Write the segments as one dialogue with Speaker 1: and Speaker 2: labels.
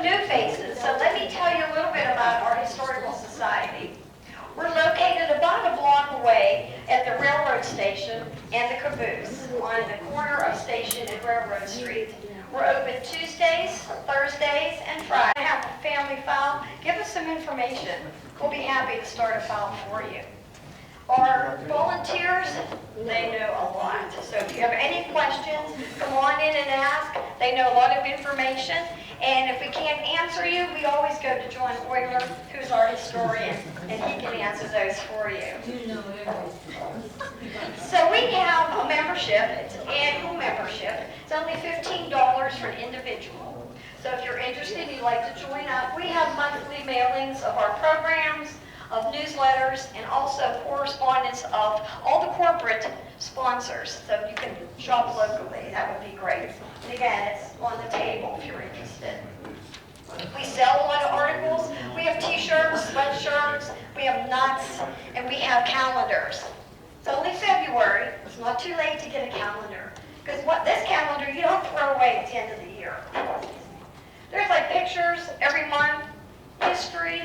Speaker 1: new faces, so let me tell you a little bit about our historical society. We're located about a block away at the railroad station and the caboose on the corner of Station and Railroad Street. We're open Tuesdays, Thursdays, and Fridays. I have a family file. Give us some information. We'll be happy to start a file for you. Our volunteers, they know a lot. So if you have any questions, come on in and ask. They know a lot of information. And if we can't answer you, we always go to John Euler, who's our historian, and he can answer those for you. So we have a membership. It's an annual membership. It's only $15 for an individual. So if you're interested, you'd like to join up, we have monthly mailings of our programs, of newsletters, and also correspondence of all the corporate sponsors. So you can shop locally. That would be great. And again, it's on the table if you're interested. We sell a lot of articles. We have t-shirts, sweatshirts, we have nuts, and we have calendars. It's only February. It's not too late to get a calendar. Because this calendar you don't throw away at the end of the year. There's like pictures every month, history,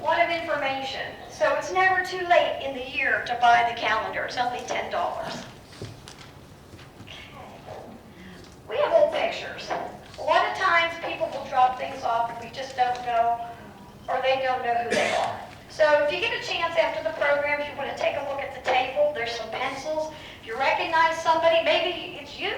Speaker 1: a lot of information. So it's never too late in the year to buy the calendar. It's only $10. Okay. We have old pictures. A lot of times people will drop things off and we just don't know, or they don't know who they are. So if you get a chance after the program, if you want to take a look at the table, there's some pencils. If you recognize somebody, maybe it's you,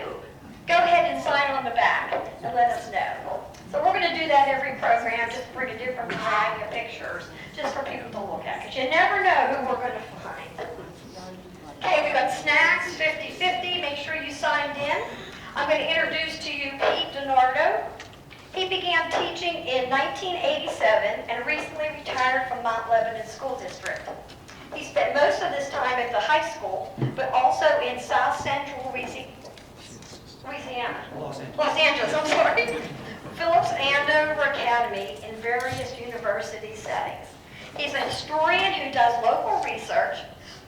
Speaker 1: go ahead and sign on the back and let us know. So we're going to do that every program, just bring a different variety of pictures, just for people to look at, because you never know who we're going to find. Okay, we've got snacks, 50-50, make sure you signed in. I'm going to introduce to you Pete Dinardo. He began teaching in 1987 and recently retired from Mount Lebanon School District. He spent most of his time at the high school, but also in South Central Louisiana. Los Angeles, I'm sorry. Phillips Andover Academy in various university settings. He's a historian who does local research,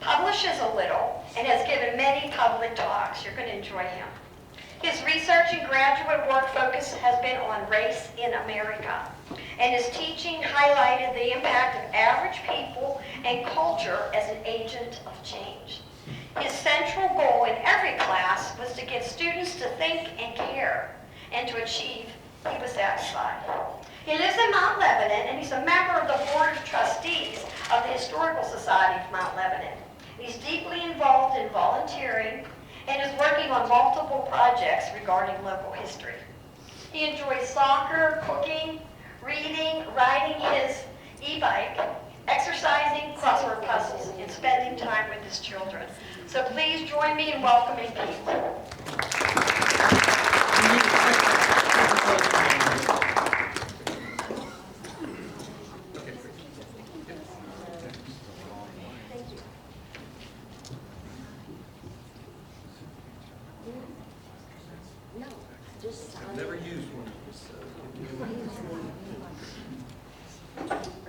Speaker 1: publishes a little, and has given many public talks. You're going to enjoy him. His research and graduate work focus has been on race in America, and his teaching highlighted the impact of average people and culture as an agent of change. His central goal in every class was to get students to think and care, and to achieve, he was satisfied. He lives in Mount Lebanon, and he's a member of the Board of Trustees of the Historical Society of Mount Lebanon. He's deeply involved in volunteering and is working on multiple projects regarding local history. He enjoys soccer, cooking, reading, riding his e-bike, exercising, crossword puzzles, and spending time with his children. So please join me in welcoming Pete.
Speaker 2: I've never used one.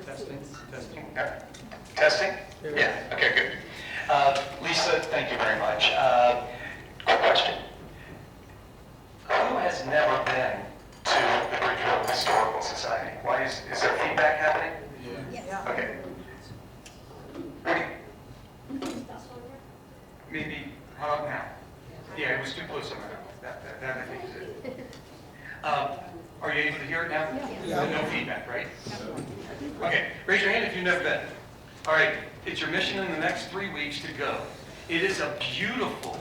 Speaker 2: Testing.
Speaker 3: Testing? Yeah. Okay, good. Lisa, thank you very much. Quick question. Who has never been to the Bridgeville Historical Society? Why is there feedback happening?
Speaker 2: Yeah.
Speaker 3: Okay. Maybe, how about now? Yeah, it was too close on that I think is it. Are you able to hear it now? Yeah. No feedback, right? Okay, raise your hand if you've never been. All right, it's your mission in the next 3 weeks to go. It is a beautiful,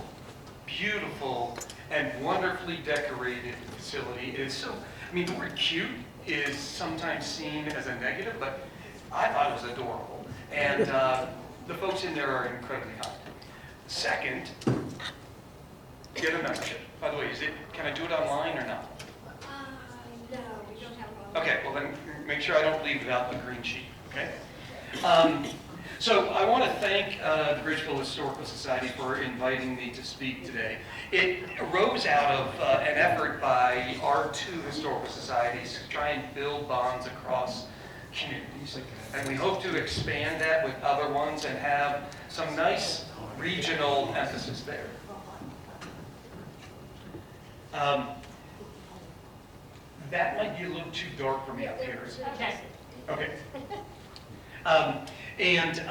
Speaker 3: beautiful, and wonderfully decorated facility. It is so, I mean, the word cute is sometimes seen as a negative, but I thought it was adorable. And the folks in there are incredibly kind. Second, get a membership. By the way, can I do it online or not?
Speaker 4: No, we don't have one.
Speaker 3: Okay, well then make sure I don't leave without the green sheet, okay? So I want to thank the Bridgeville Historical Society for inviting me to speak today. It arose out of an effort by our two historical societies to try and build bonds across communities. And we hope to expand that with other ones and have some nice regional emphasis there. That might be a little too dark for me up here. Okay. And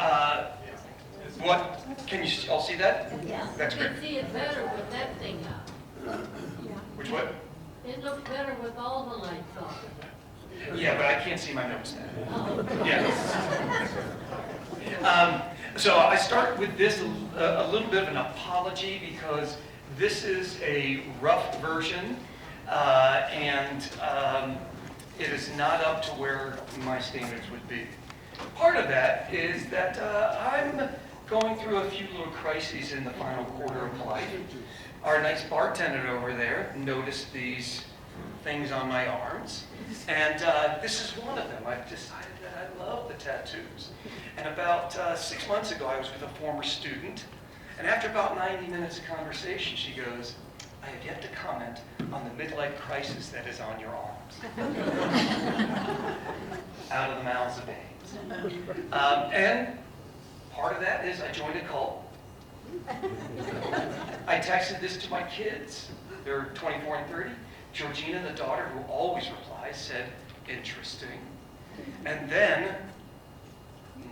Speaker 3: what, can you all see that?
Speaker 5: Yeah.
Speaker 3: That's
Speaker 5: You
Speaker 3: great.
Speaker 5: can see it better with that thing up.
Speaker 3: Which what?
Speaker 5: It looks better with all the lights off.
Speaker 3: Yeah, but I can't see my notes now.
Speaker 5: Oh.
Speaker 3: Yeah. So I start with this, a little bit of an apology, because this is a rough version, and it is not up to where my standards would be. Part of that is that I'm going through a few little crises in the final quarter of life. Our nice bartender over there noticed these things on my arms, and this is one of them. I've decided that I love the tattoos. And about 6 months ago, I was with a former student, and after about 90 minutes of conversation, she goes, "I have yet to comment on the midlife crisis that is on your arms." Out of the mouths of babes. And part of that is I joined a cult. I texted this to my kids. They're 24 and 30. Georgina, the daughter, who always replies, said, "Interesting." And then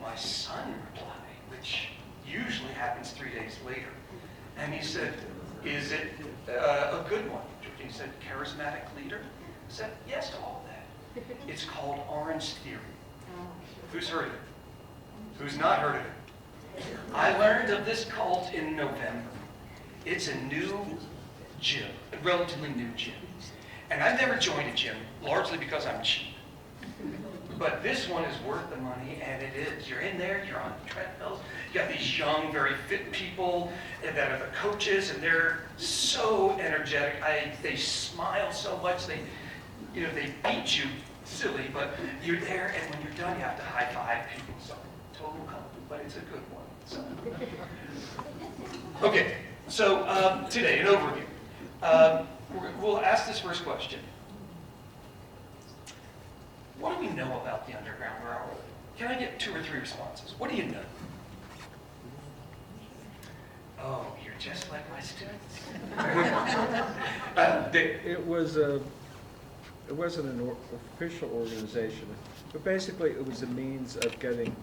Speaker 3: my son replied, which usually happens 3 days later. And he said, "Is it a good one?" Georgina said, "Charismatic leader?" I said, "Yes to all that." It's called Orange Theory. Who's heard of it? Who's not heard of it? I learned of this cult in November. It's a new gym, a relatively new gym. And I've never joined a gym, largely because I'm cheap. But this one is worth the money, and it is. You're in there, you're on treadmills. You got these young, very fit people that are the coaches, and they're so energetic. They smile so much. They beat you silly, but you're there, and when you're done, you have to high five people. So total compliment, but it's a good one. So. Okay, so today, an overview. We'll ask this first question. What do we know about the Underground Railroad? Can I get 2 or 3 responses? What do you know? Oh, you're just like my students.
Speaker 6: It wasn't an official organization, but basically it was a means of getting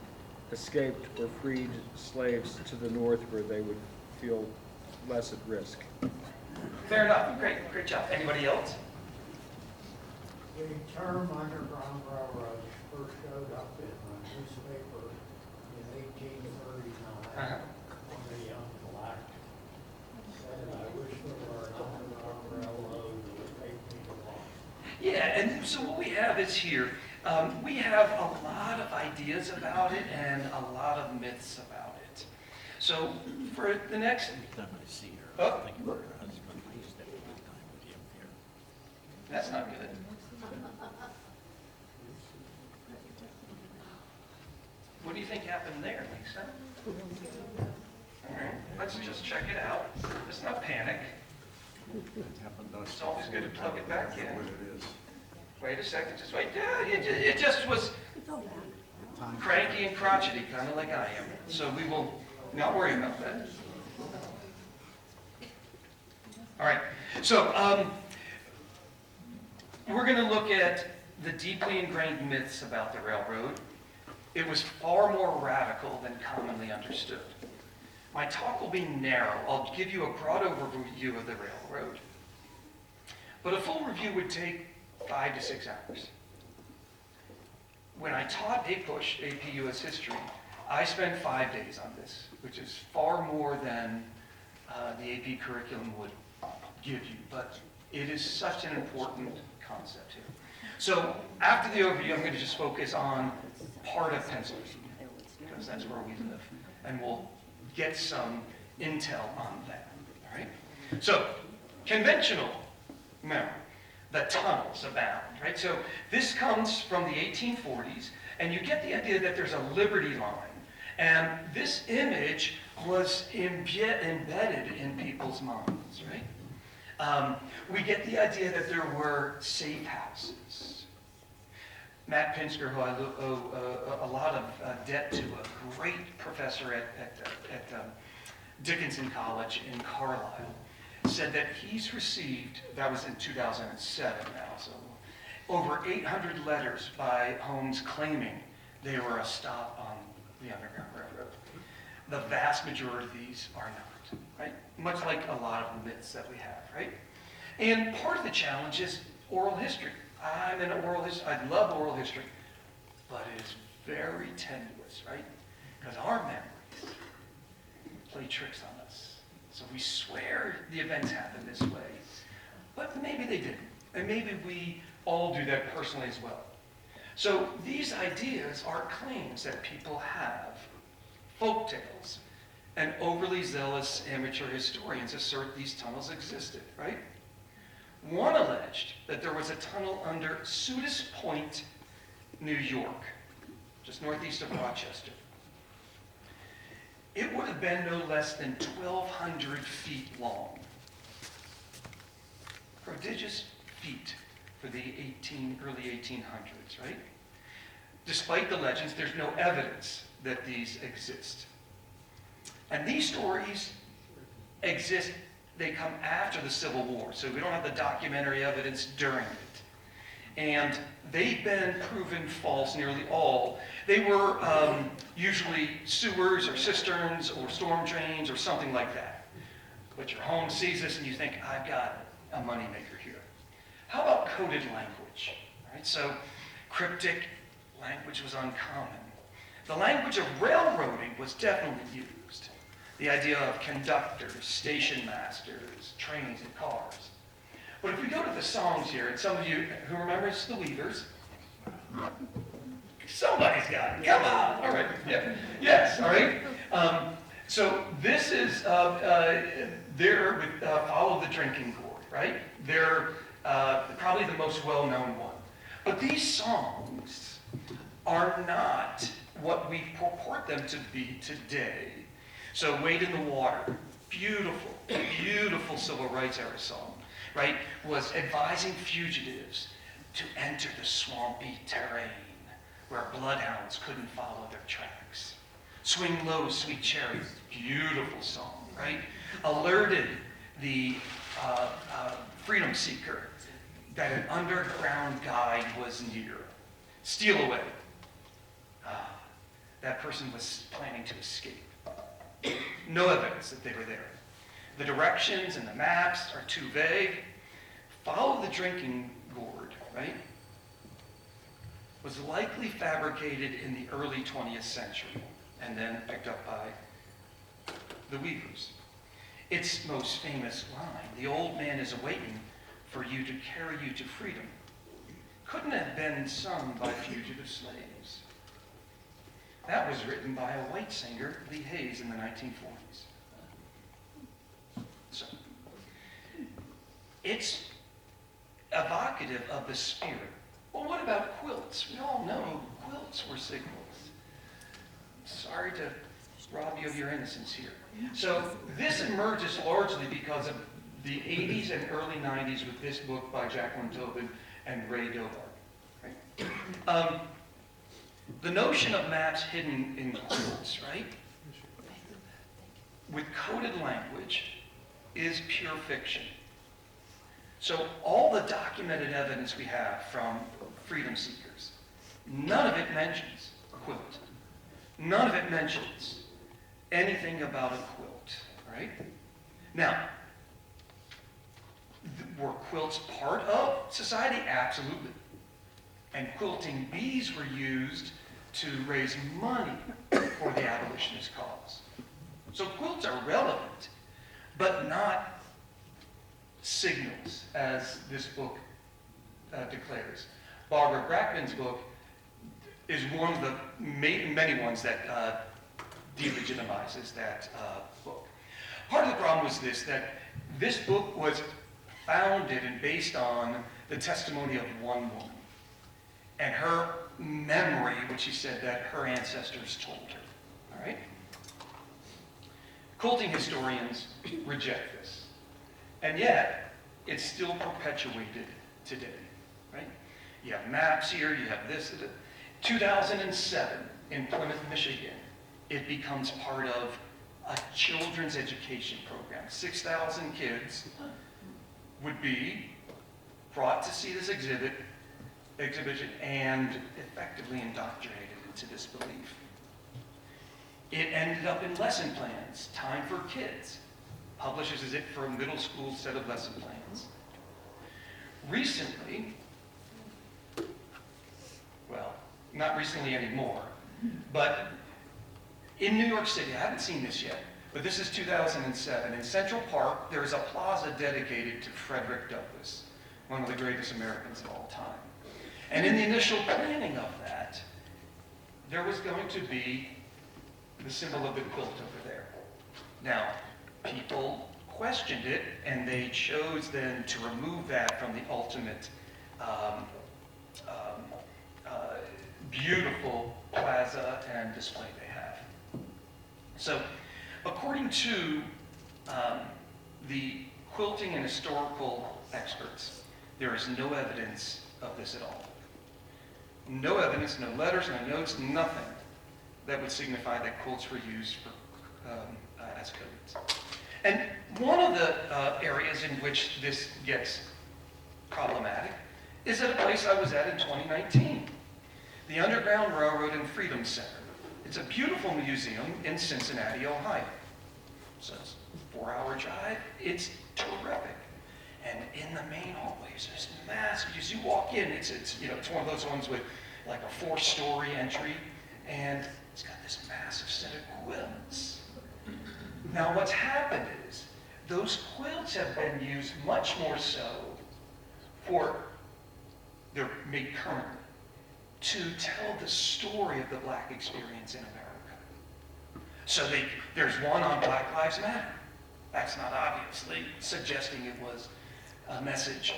Speaker 6: escaped or freed slaves to the north where they would feel less at risk.
Speaker 3: Fair enough. Great job. Anybody else?
Speaker 7: The term Underground Railroad first showed up in a newspaper in 1839 when a young black said, "I wish there were an Underground Railroad that would take me to Washington."
Speaker 3: Yeah, and so what we have is here, we have a lot of ideas about it and a lot of myths about it. So for the next... Oh, that's not good. What do you think happened there, Lisa? All right, let's just check it out. Let's not panic. It's always good to plug it back in. Wait a second, just wait. Yeah, it just was cranky and crotchety, kind of like I am. So we will not worry about that. All right, so we're going to look at the deeply ingrained myths about the railroad. It was far more radical than commonly understood. My talk will be narrow. I'll give you a broad overview of the railroad. But a full review would take 5 to 6 hours. When I taught APUSH, AP US History, I spent 5 days on this, which is far more than the AP curriculum would give you. But it is such an important concept here. So after the overview, I'm going to just focus on part of Pennsylvania, because that's where we live. And we'll get some intel on that. All right? So, conventional memory. The tunnels abound, right? So this comes from the 1840s, and you get the idea that there's a Liberty line. And this image was embedded in people's minds, right? We get the idea that there were safe houses. Matt Pinsker, who I owe a lot of debt to, a great professor at Dickinson College in Carlisle, said that he's received, that was in 2007 now, so over 800 letters by homes claiming they were a stop on the Underground Railroad. The vast majority of these are not, right? Much like a lot of the myths that we have, right? And part of the challenge is oral history. I'm an oral history, I love oral history, but it is very tenuous, right? Because our memories play tricks on us. So we swear the events happened this way, but maybe they didn't. And maybe we all do that personally as well. So these ideas are claims that people have, folk tales, and overly zealous amateur historians assert these tunnels existed, right? One alleged that there was a tunnel under Sudis Point, New York, just northeast of Rochester. It would have been no less than 1,200 feet long. Prodigious feat for the early 1800s, right? Despite the legends, there's no evidence that these exist. And these stories exist, they come after the Civil War, so we don't have the documentary evidence during it. And they've been proven false, nearly all. They were usually sewers or cisterns or storm drains or something like that. But your home sees this and you think, I've got a moneymaker here. How about coded language? Right? So cryptic language was uncommon. The language of railroading was definitely used. The idea of conductors, station masters, trains, and cars. But if we go to the songs here, and some of you who remembers the Weavers, somebody's got it. Come on. All right. Yeah. Yes. All right. So this is they're with Follow the Drinking Gourd, right? They're probably the most well-known one. But these songs are not what we purport them to be today. So Wade in the Water, beautiful, beautiful civil rights era song, right? Was advising fugitives to enter the swampy terrain where bloodhounds couldn't follow their tracks. Swing Low, Sweet Cherry, beautiful song, right? Alerted the freedom seeker that an underground guide was near. Steal away. That person was planning to escape. No evidence that they were there. The directions and the maps are too vague. Follow the Drinking Gourd, right? Was likely fabricated in the early 20th century and then picked up by the Weavers. Its most famous line, the old man is awaiting for you to carry you to freedom, couldn't have been sung by fugitive slaves. That was written by a white singer, Lee Hayes, in the 1940s. So, it's evocative of the spirit. Well, what about quilts? We all know quilts were signals. Sorry to rob you of your innocence here. So this emerges largely because of the 80s and early 90s with this book by Jacqueline Tobin and Ray Dobar. Right? The notion of maps hidden in quilts, right, with coded language is pure fiction. So all the documented evidence we have from freedom seekers, none of it mentions a quilt. None of it mentions anything about a quilt, right? Now, were quilts part of society? Absolutely. And quilting bees were used to raise money for the abolitionist cause. So quilts are relevant, but not signals, as this book declares. Barbara Brackman's book is one of the many ones that delegitimizes that book. Part of the problem was this, that this book was founded and based on the testimony of one woman and her memory, which she said that her ancestors told her. All right? Quilting historians reject this. And yet, it's still perpetuated today. Right? You have maps here, you have this. 2007 in Plymouth, Michigan, it becomes part of a children's education program. 6,000 kids would be brought to see this exhibit exhibition and effectively indoctrinated into this belief. It ended up in lesson plans, Time for Kids, publishes it for a middle school set of lesson plans. Recently, well, not recently anymore, but in New York City, I haven't seen this yet, but this is 2007. In Central Park, there is a plaza dedicated to Frederick Douglass, one of the greatest Americans of all time. And in the initial planning of that, there was going to be the symbol of the quilt over there. Now, people questioned it, and they chose then to remove that from the ultimate beautiful plaza and display they have. So, according to the quilting and historical experts, there is no evidence of this at all. No evidence, no letters, no notes, nothing that would signify that quilts were used for, as coats. And one of the areas in which this gets problematic is at a place I was at in 2019, the Underground Railroad and Freedom Center. It's a beautiful museum in Cincinnati, Ohio. So it's a 4-hour drive. It's terrific. And in the main hallways, there's massive, as you walk in, it's one of those ones with like a 4-story entry, and it's got this massive set of quilts. Now what's happened is, those quilts have been used much more so they're made current, to tell the story of the Black experience in America. So there's one on Black Lives Matter. That's not obviously suggesting it was a message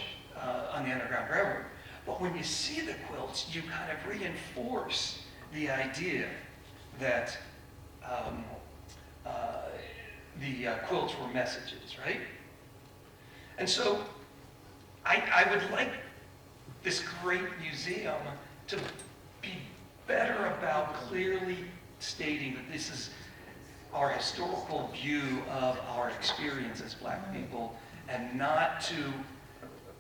Speaker 3: on the Underground Railroad. But when you see the quilts, you kind of reinforce the idea that the quilts were messages, right? And so I would like this great museum to be better about clearly stating that this is our historical view of our experience as Black people, and not to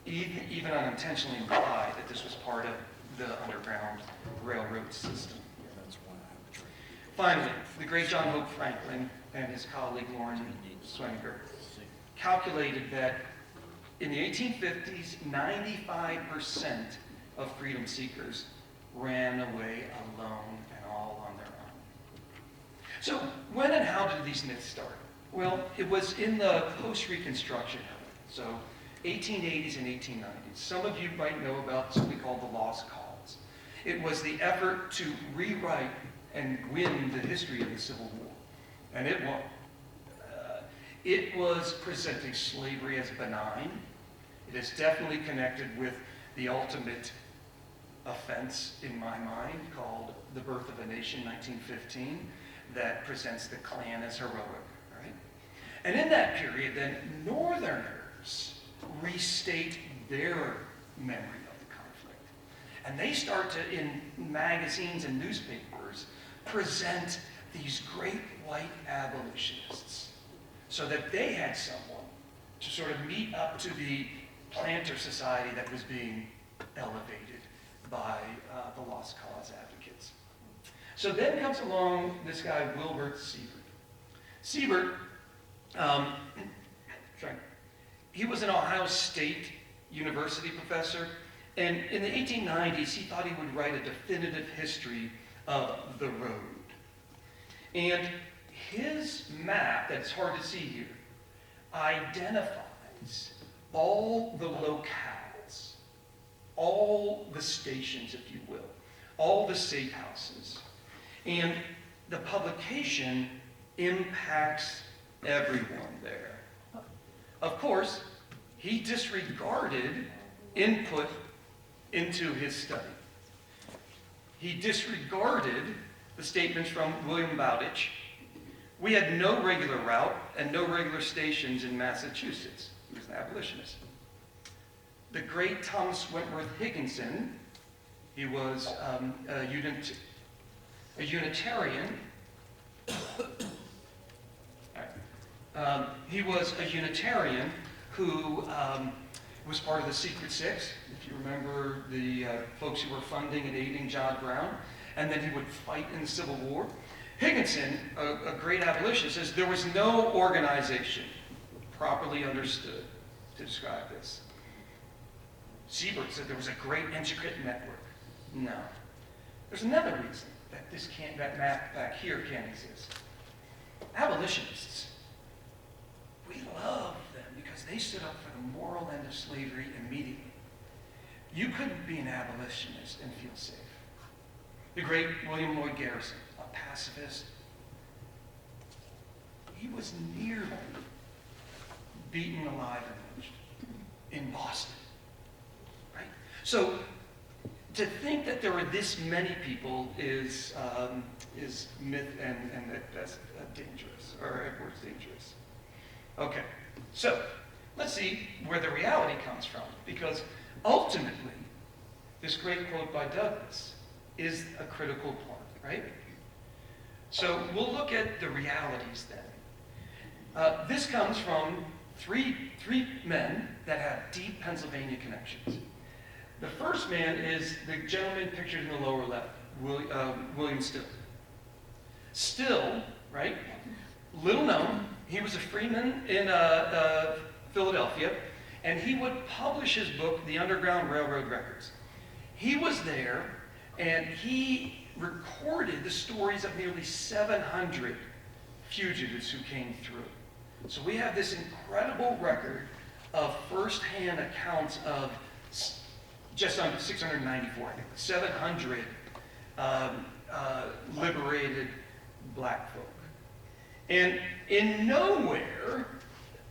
Speaker 3: even unintentionally imply that this was part of the Underground Railroad system. Finally, the great John Hope Franklin and his colleague Lauren Swenger calculated that in the 1850s, 95% of freedom seekers ran away alone and all on their own. So when and how did these myths start? Well, it was in the post-Reconstruction era, so 1880s and 1890s. Some of you might know about something called the Lost Cause. It was the effort to rewrite and win the history of the Civil War, and it won. It was presenting slavery as benign. It is definitely connected with the ultimate offense in my mind called The Birth of a Nation, 1915, that presents the Klan as heroic, right? And in that period, then, Northerners restate their memory of the conflict. And they start to, in magazines and newspapers, present these great white abolitionists so that they had someone to sort of meet up to the planter society that was being elevated by the Lost Cause advocates. So then comes along this guy, Wilbert Siebert. He was an Ohio State University professor, and in the 1890s, he thought he would write a definitive history of the road. And his map, that's hard to see here, identifies all the locales, all the stations, if you will, all the safe houses. And the publication impacts everyone there. Of course, he disregarded input into his study. He disregarded the statements from William Bowditch. We had no regular route and no regular stations in Massachusetts. He was an abolitionist. The great Thomas Wentworth Higginson, he was a Unitarian. He was a Unitarian who was part of the Secret Six, if you remember the folks who were funding and aiding John Brown, and then he would fight in the Civil War. Higginson, a great abolitionist, says there was no organization properly understood to describe this. Siebert said there was a great intricate network. No. There's another reason that that map back here can't exist. Abolitionists, we love them because they stood up for the moral end of slavery immediately. You couldn't be an abolitionist and feel safe. The great William Lloyd Garrison, a pacifist, he was nearly beaten alive and lynched in Boston, right? So to think that there were this many people is myth, and that's dangerous, or at worst dangerous. Okay, so let's see where the reality comes from, because ultimately, this great quote by Douglas is a critical part, right? So we'll look at the realities then. This comes from three men that have deep Pennsylvania connections. The first man is the gentleman pictured in the lower left, William Still. Still, right, little known, he was a freeman in Philadelphia, and he would publish his book, The Underground Railroad Records. He was there, and he recorded the stories of nearly 700 fugitives who came through. So we have this incredible record of first-hand accounts of just under 694, I think, 700 liberated black folk. And in nowhere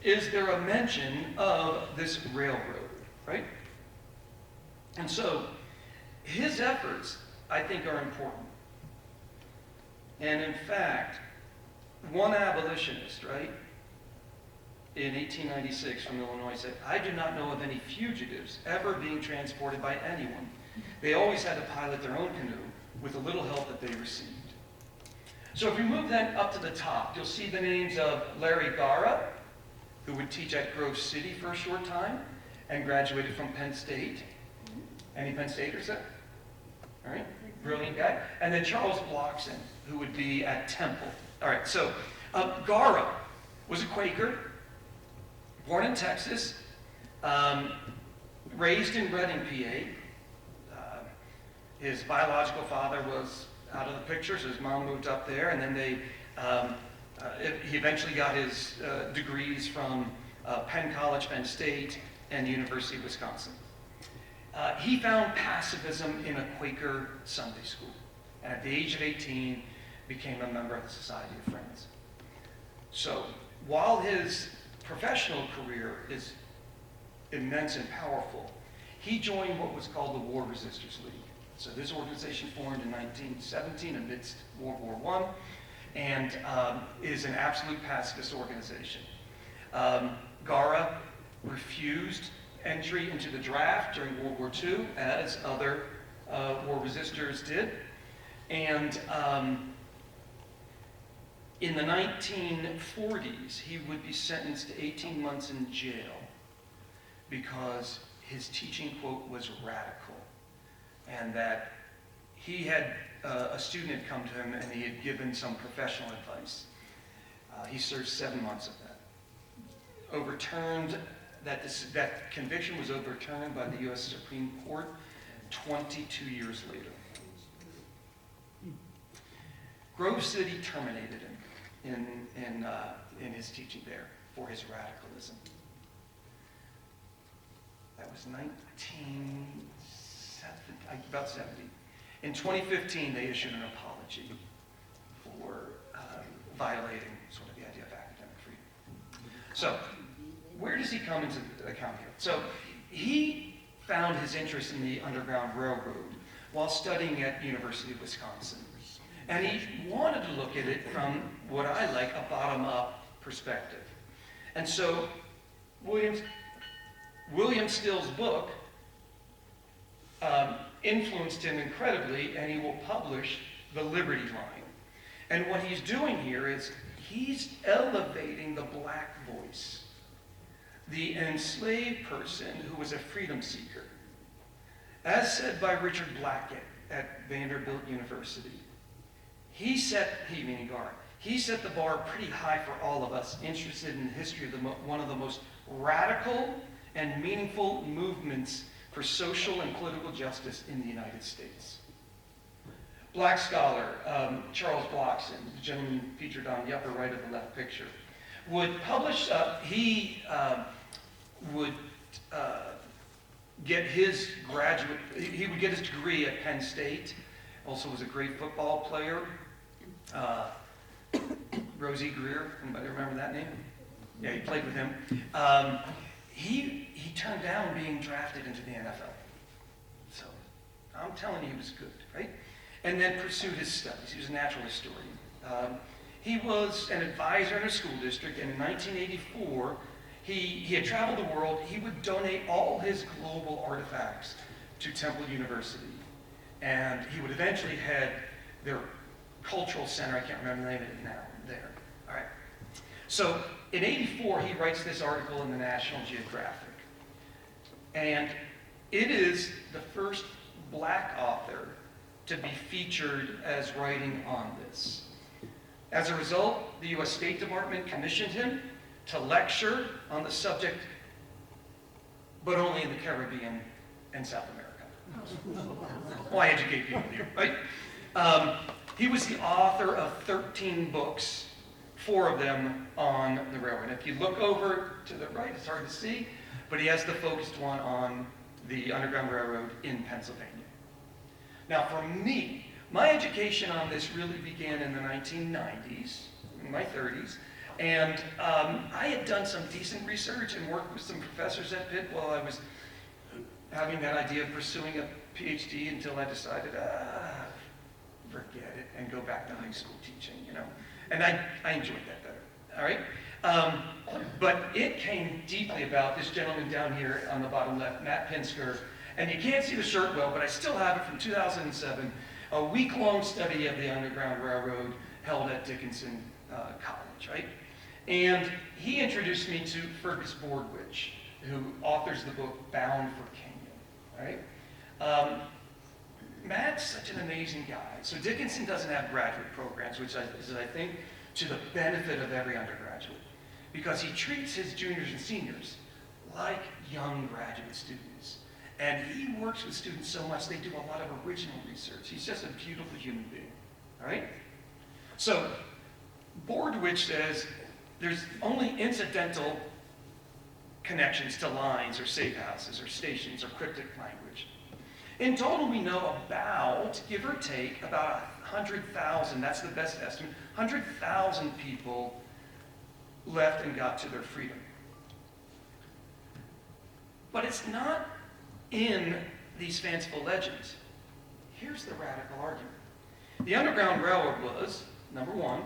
Speaker 3: is there a mention of this railroad, right? And so his efforts, I think, are important. And in fact, one abolitionist, right, in 1896 from Illinois said, "I do not know of any fugitives ever being transported by anyone. They always had to pilot their own canoe with a little help that they received." So if we move then up to the top, you'll see the names of Larry Gara, who would teach at Grove City for a short time and graduated from Penn State. Any Penn Staters there? All right, brilliant guy. And then Charles Blockson, who would be at Temple. All right, so Gara was a Quaker, born in Texas, raised in Reading, PA. His biological father was out of the picture, so his mom moved up there, and then he eventually got his degrees from Penn College, Penn State, and the University of Wisconsin. He found pacifism in a Quaker Sunday school, and at the age of 18, became a member of the Society of Friends. So while his professional career is immense and powerful, he joined what was called the War Resisters League. So this organization formed in 1917 amidst World War I, and is an absolute pacifist organization. Gara refused entry into the draft during World War II, as other war resistors did. And in the 1940s, he would be sentenced to 18 months in jail because his teaching, quote, was radical. And that he had, a student had come to him and he had given some professional advice. He served 7 months of that. Overturned, that conviction was overturned by the U.S. Supreme Court 22 years later. Grove City terminated him in his teaching there for his radicalism. That was about 70. In 2015, they issued an apology for violating sort of the idea of academic freedom. So, where does he come into account here? So, he found his interest in the Underground Railroad while studying at the University of Wisconsin. And he wanted to look at it from what I like, a bottom-up perspective. And so, William Still's book influenced him incredibly, and he will publish The Liberty Line. And what he's doing here is he's elevating the black voice the enslaved person who was a freedom seeker. As said by Richard Blackett at Vanderbilt University, he meaning Gar, he set the bar pretty high for all of us interested in the history of one of the most radical and meaningful movements for social and political justice in the United States. Black scholar Charles Blockson, the gentleman featured on the upper right of the left picture, would publish, get his he would get his degree at Penn State, also was a great football player. Rosie Greer, anybody remember that name? Yeah, he played with him. He turned down being drafted into the NFL. So I'm telling you, he was good, right? And then pursued his studies. He was a natural historian. He was an advisor in a school district, and in 1984, he had traveled the world. He would donate all his global artifacts to Temple University. And he would eventually head their cultural center, I can't remember the name of it now, there. All right. So in 84, he writes this article in the National Geographic. And it is the first black author to be featured as writing on this. As a result, the U.S. State Department commissioned him to lecture on the subject, but only in the Caribbean and South America. Well, I educate people here, right? He was the author of 13 books, 4 of them on the railroad. If you look over to the right, it's hard to see, but he has the focused one on the Underground Railroad in Pennsylvania. Now, for me, my education on this really began in the 1990s, in my 30s, and I had done some decent research and worked with some professors at Pitt while I was having that idea of pursuing a PhD until I decided, forget it, and go back to high school teaching, you know. And I enjoyed that better, all right? But it came deeply about this gentleman down here on the bottom left, Matt Pinsker, and you can't see the shirt well, but I still have it from 2007, a week-long study of the Underground Railroad held at Dickinson College, right? And he introduced me to Fergus Bordwich, who authors the book Bound for Canyon, right? Matt's such an amazing guy. So Dickinson doesn't have graduate programs, which is, I think, to the benefit of every undergraduate, because he treats his juniors and seniors like young graduate students. And he works with students so much, they do a lot of original research. He's just a beautiful human being, all right? So Bordwich says there's only incidental connections to lines or safe houses or stations or cryptic language. In total, we know about, give or take, about 100,000, that's the best estimate, 100,000 people left and got to their freedom. But it's not in these fanciful legends. Here's the radical argument. The Underground Railroad was, number one,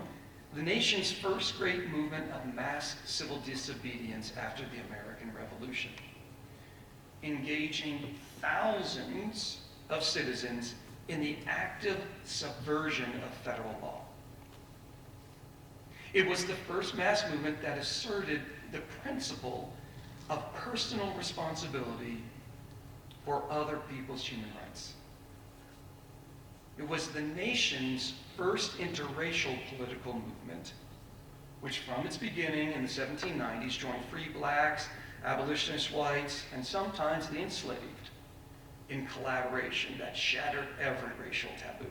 Speaker 3: the nation's first great movement of mass civil disobedience after the American Revolution, engaging thousands of citizens in the active subversion of federal law. It was the first mass movement that asserted the principle of personal responsibility for other people's human rights. It was the nation's first interracial political movement, which from its beginning in the 1790s joined free blacks, abolitionist whites, and sometimes the enslaved in collaboration that shattered every racial taboo.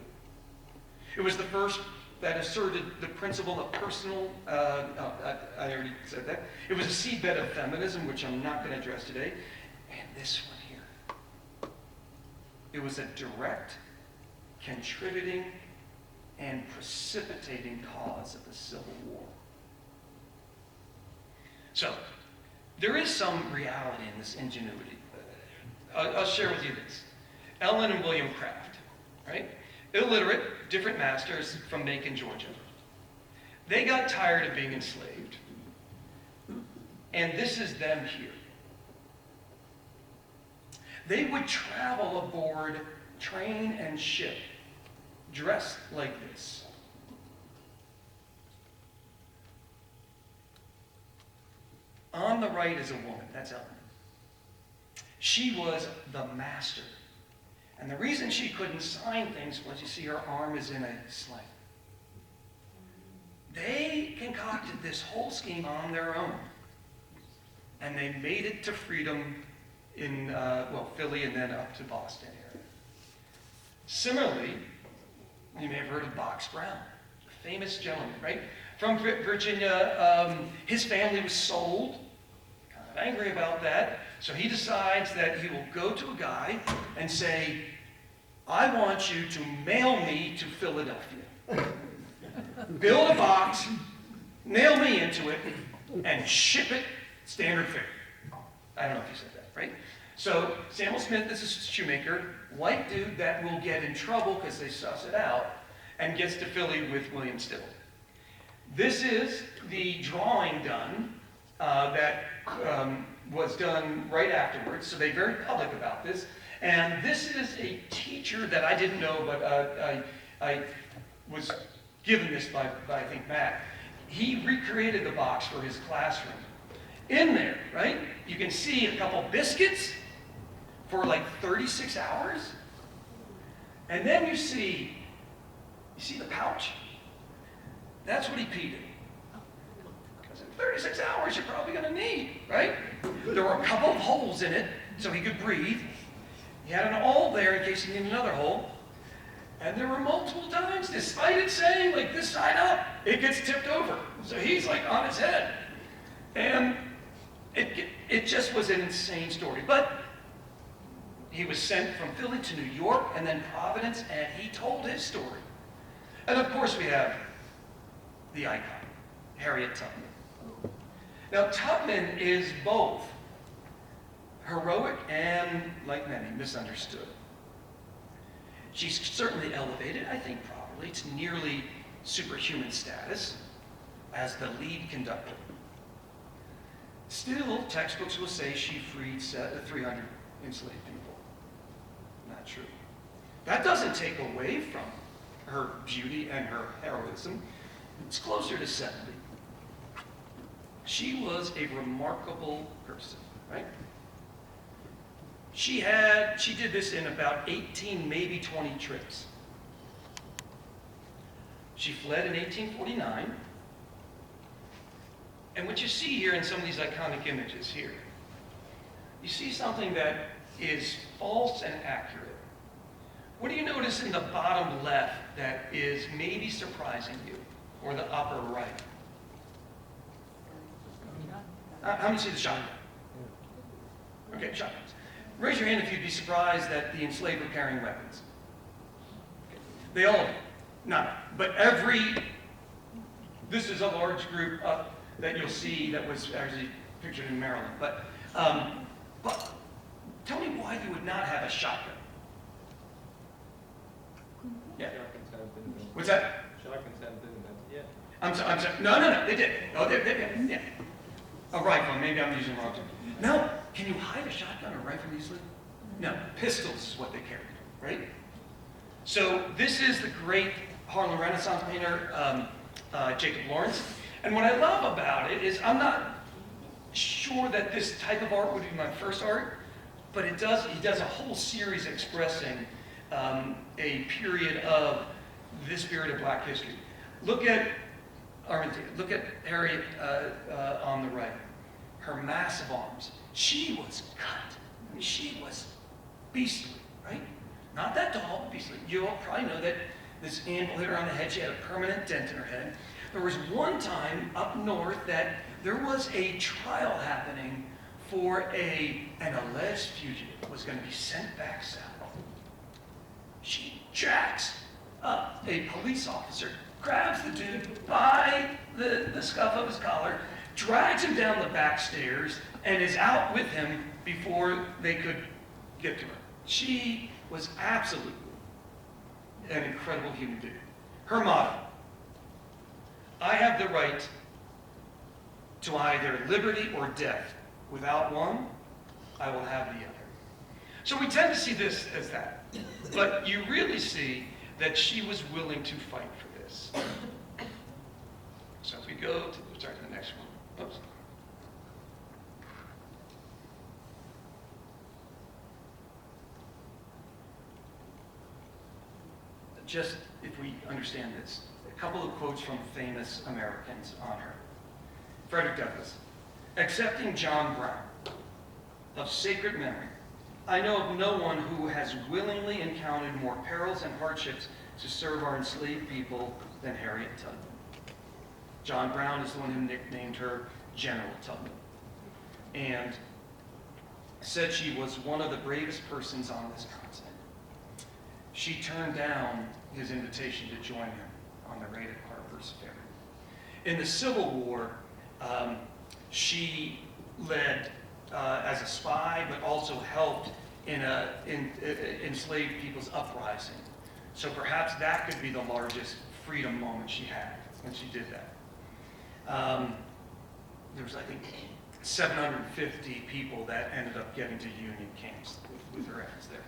Speaker 3: It was the first that asserted the principle of personal, I already said that. It was a seedbed of feminism, which I'm not going to address today. And this one here. It was a direct, contributing, and precipitating cause of the Civil War. So, there is some reality in this ingenuity. I'll share with you this. Ellen and William Craft, right? Illiterate, different masters from Macon, Georgia. They got tired of being enslaved. And this is them here. They would travel aboard train and ship, dressed like this. On the right is a woman, that's Ellen. She was the master. And the reason she couldn't sign things was, you see, her arm is in a sling. They concocted this whole scheme on their own. And they made it to freedom in, Philly and then up to Boston area. Similarly, you may have heard of Box Brown, a famous gentleman, right? From Virginia. His family was sold, kind of angry about that. So he decides that he will go to a guy and say, I want you to mail me to Philadelphia. Build a box, nail me into it, and ship it standard fare. I don't know if you said that, right? So Samuel Smith is a shoemaker, white dude that will get in trouble because they suss it out, and gets to Philly with William Still. This is the drawing done that was done right afterwards, so they're very public about this. And this is a teacher that I didn't know, but I was given this by I think, Matt. He recreated the box for his classroom. In there, right, you can see a couple biscuits for like 36 hours. And then you see the pouch? That's what he peed in. Because in 36 hours, you're probably going to need, right? There were a couple of holes in it so he could breathe. He had an awl there in case he needed another hole. And there were multiple times, despite it saying, like, this side up, it gets tipped over. So he's, like, on his head. And it just was an insane story. But he was sent from Philly to New York and then Providence, and he told his story. And, of course, we have the icon, Harriet Tubman. Now, Tubman is both heroic and, like many, misunderstood. She's certainly elevated, I think properly, to nearly superhuman status as the lead conductor. Still, textbooks will say she freed 300 enslaved people. Not true. That doesn't take away from her beauty and her heroism. It's closer to 70. She was a remarkable person, right? She did this in about 18, maybe 20 trips. She fled in 1849. And what you see here in some of these iconic images here, you see something that is false and accurate. What do you notice in the bottom left that is maybe surprising you, or the upper right? How many see the shotgun? Okay, shotguns. Raise your hand if you'd be surprised that the enslaved were carrying weapons. Okay. They all do. None. But this is a large group that you'll see that was actually pictured in Maryland. But tell me why you would not have a shotgun. Yeah. What's that?
Speaker 2: Shotguns haven't been invented yet.
Speaker 3: I'm sorry. No, they did. Oh, they did. Yeah. A rifle. Maybe I'm using the wrong term. No. Can you hide a shotgun or rifle easily? No. Pistols is what they carried, right? So this is the great Harlem Renaissance painter, Jacob Lawrence. And what I love about it is I'm not sure that this type of art would be my first art, but he does a whole series expressing a period of this period of Black history. Look at Harriet on the right. Her massive arms. She was cut. I mean, she was beastly, right? Not that tall, but beastly. You all probably know that this anvil hit her on the head. She had a permanent dent in her head. There was one time up north that there was a trial happening for an alleged fugitive was going to be sent back south. She jacks up a police officer, grabs the dude by the scuff of his collar, drags him down the back stairs, and is out with him before they could get to her. She was absolutely an incredible human being. Her motto, I have the right to either liberty or death. Without one, I will have the other. So we tend to see this as that. But you really see that she was willing to fight for this. So if we go to the next one. Oops. just if we understand this, a couple of quotes from famous Americans on her. Frederick Douglass, "Excepting John Brown, of sacred memory, I know of no one who has willingly encountered more perils and hardships to serve our enslaved people than Harriet Tubman." John Brown is the one who nicknamed her General Tubman, and said she was one of the bravest persons on this continent. She turned down his invitation to join him on the raid at Harper's Ferry. In the Civil War, she led as a spy, but also helped in enslaved people's uprising. So perhaps that could be the largest freedom moment she had when she did that. There was, I think, 750 people that ended up getting to Union camps with her efforts there.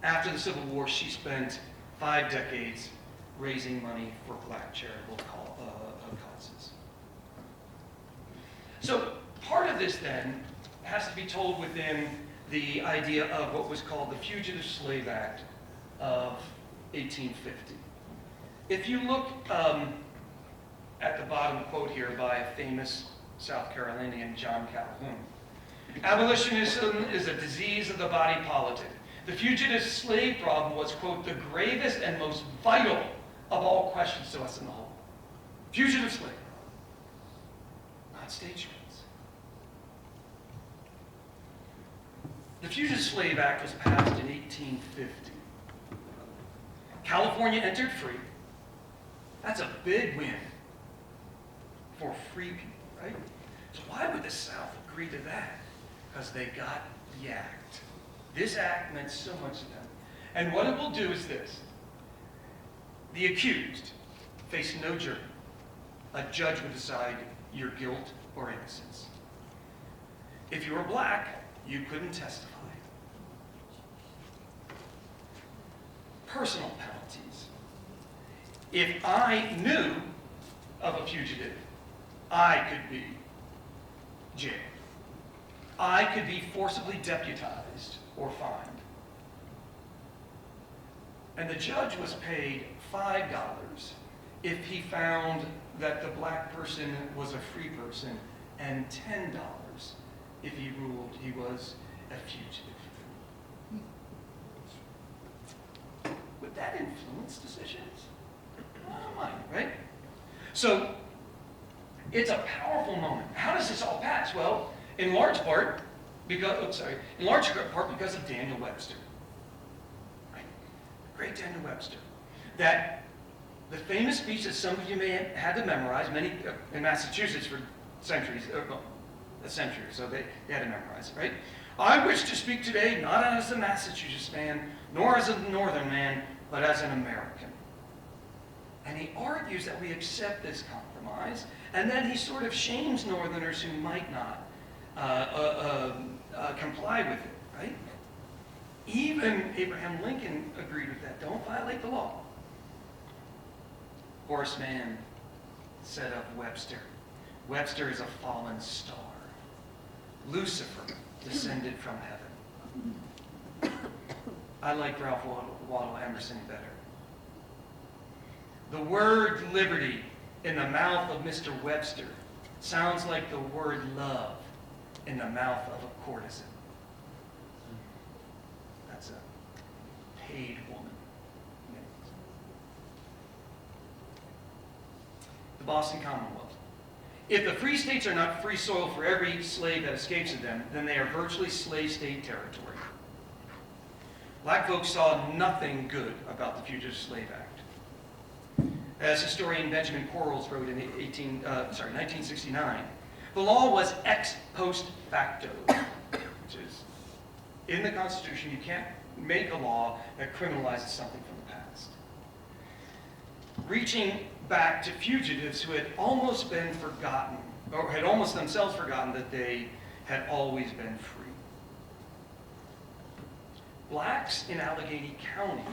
Speaker 3: After the Civil War, she spent 5 decades raising money for black charitable causes. So part of this then has to be told within the idea of what was called the Fugitive Slave Act of 1850. If you look at the bottom quote here by a famous South Carolinian, John Calhoun, "Abolitionism is a disease of the body politic. The fugitive slave problem was, quote, the gravest and most vital of all questions to us in the whole. Fugitive slave, not states' rights." The Fugitive Slave Act was passed in 1850. California entered free. That's a big win for free people, right? So why would the South agree to that? Because they got the act. This act meant so much to them. And what it will do is this. The accused face no jury. A judge would decide your guilt or innocence. If you were black, you couldn't testify. Personal penalties. If I knew of a fugitive, I could be jailed. I could be forcibly deputized or fined. And the judge was paid $5 if he found that the black person was a free person, and $10 if he ruled he was a fugitive. Would that influence decisions? Might, right? So, it's a powerful moment. How does this all pass? Well, in large part because of Daniel Webster. Right? Great Daniel Webster. That the famous speech that some of you may have had to memorize, many in Massachusetts for centuries, a century or so, they had to memorize it, right? "I wish to speak today not as a Massachusetts man, nor as a Northern man, but as an American." And he argues that we accept this compromise, and then he sort of shames Northerners who might not comply with it, right? Even Abraham Lincoln agreed with that. Don't violate the law. Horace Mann said of Webster, "Webster is a fallen star. Lucifer descended from heaven." I like Ralph Waldo Emerson better. The word liberty in the mouth of Mr. Webster sounds like the word love in the mouth of a courtesan. That's a paid woman. The Boston Commonwealth. If the free states are not free soil for every slave that escapes of them, then they are virtually slave state territory. Black folks saw nothing good about the Fugitive Slave Act. As historian Benjamin Quarles wrote in 1969, the law was ex post facto, which is in the Constitution. You can't make a law that criminalizes something from the past. Reaching back to fugitives who had almost been forgotten, or had almost themselves forgotten that they had always been free. Blacks in Allegheny County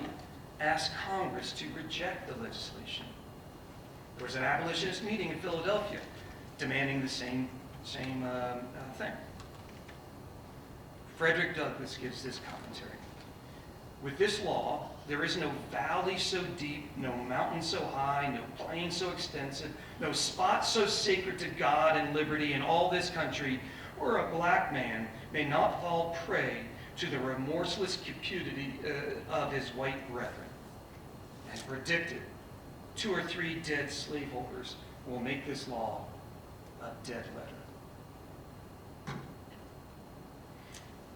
Speaker 3: asked Congress to reject the legislation. There was an abolitionist meeting in Philadelphia demanding the same thing. Frederick Douglass gives this commentary. With this law, There is no valley so deep, no mountain so high, no plain so extensive, no spot so sacred to God and liberty in all this country, where a black man may not fall prey to the remorseless cupidity of his white brethren. As predicted, 2 or 3 dead slaveholders will make this law a dead letter.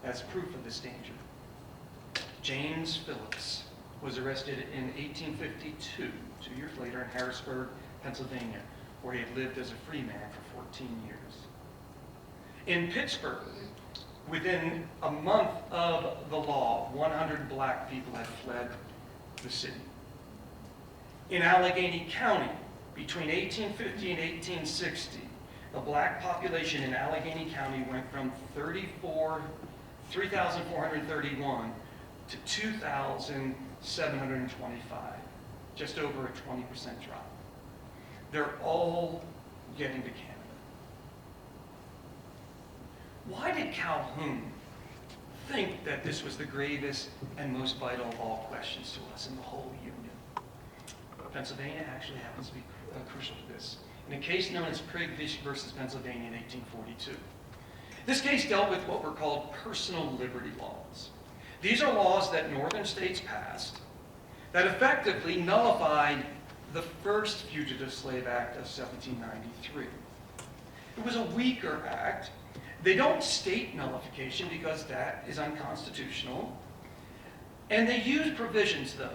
Speaker 3: As proof of this danger, James Phillips was arrested in 1852, 2 years later, in Harrisburg, Pennsylvania, where he had lived as a free man for 14 years. In Pittsburgh, within a month of the law, 100 black people had fled the city. In Allegheny County, between 1850 and 1860, the black population in Allegheny County went from 3,431 to 2,725, just over a 20% drop. They're all getting to Canada. Why did Calhoun think that this was the gravest and most vital of all questions to us in the whole Union? Pennsylvania actually happens to be crucial to this, in a case known as Prigg versus Pennsylvania in 1842. This case dealt with what were called personal liberty laws. These are laws that northern states passed that effectively nullified the first Fugitive Slave Act of 1793. It was a weaker act. They don't state nullification because that is unconstitutional. And they use provisions, though.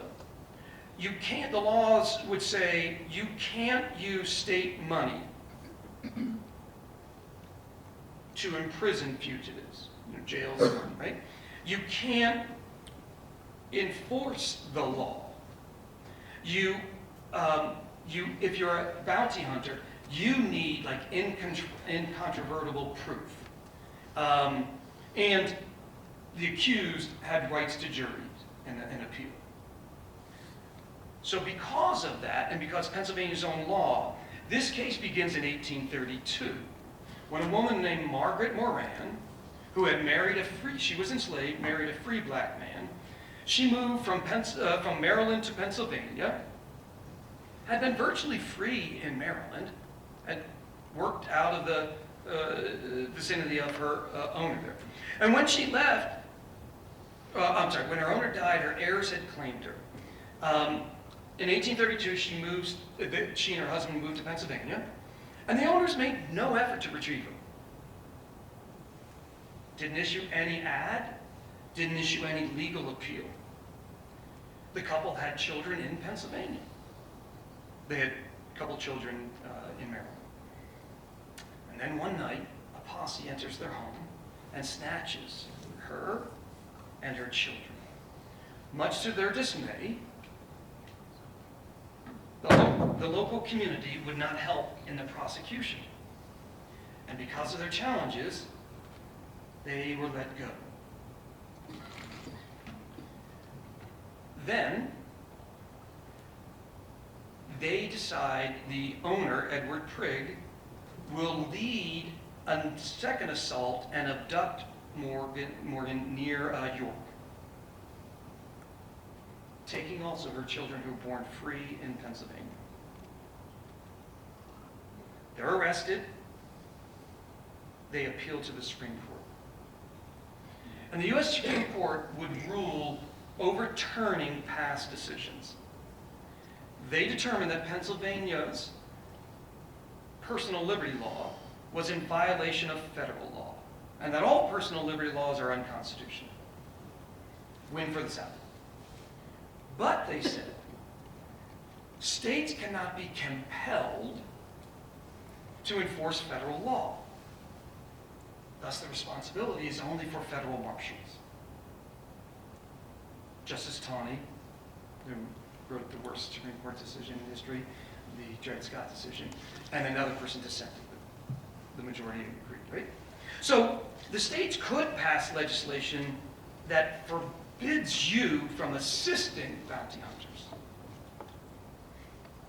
Speaker 3: You can't, the laws would say you can't use state money to imprison fugitives, jails, right? You can't enforce the law. If you're a bounty hunter, you need like incontrovertible proof. And the accused had rights to juries and appeal. So because of that, and because Pennsylvania's own law, this case begins in 1832, when a woman named Margaret Moran, who had married she was enslaved, married a free black man. She moved from Maryland to Pennsylvania, had been virtually free in Maryland, had worked out of the vicinity of her owner there. And when she left, when her owner died, her heirs had claimed her. In 1832, she and her husband moved to Pennsylvania, and the owners made no effort to retrieve her. Didn't issue any ad, didn't issue any legal appeal. The couple had children in Pennsylvania. They had a couple children in Maryland. And then one night, a posse enters their home and snatches her and her children. Much to their dismay, the local community would not help in the prosecution. And because of their challenges, they were let go. Then, they decide the owner, Edward Prigg, will lead a second assault and abduct Morgan near York, taking also her children who were born free in Pennsylvania. They're arrested. They appeal to the Supreme Court. And the U.S. Supreme Court would rule overturning past decisions. They determined that Pennsylvania's personal liberty law was in violation of federal law, and that all personal liberty laws are unconstitutional. Win for the South. But, they said, states cannot be compelled to enforce federal law. Thus, the responsibility is only for federal marshals. Justice Taney, who wrote the worst Supreme Court decision in history, the Dred Scott decision, and another person dissented, but the majority agreed, right? So the states could pass legislation that forbids you from assisting bounty hunters.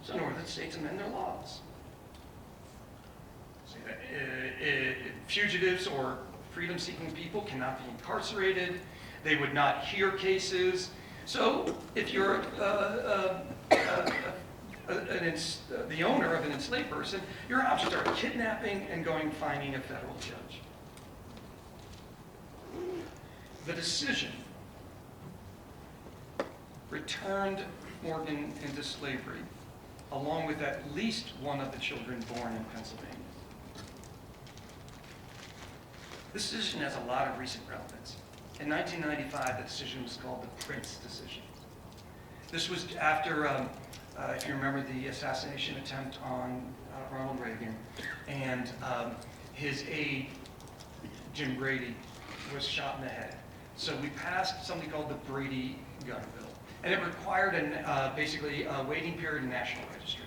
Speaker 3: So northern states amend their laws. Say that fugitives or freedom-seeking people cannot be incarcerated. They would not hear cases. So if you're the owner of an enslaved person, your options are kidnapping and going finding a federal judge. The decision returned Morgan into slavery, along with at least one of the children born in Pennsylvania. This decision has a lot of recent relevance. In 1995, the decision was called the Prince decision. This was after, if you remember, the assassination attempt on Ronald Reagan, and his aide, Jim Brady, was shot in the head. So we passed something called the Brady Gun Bill, and it required basically a waiting period in National Registry.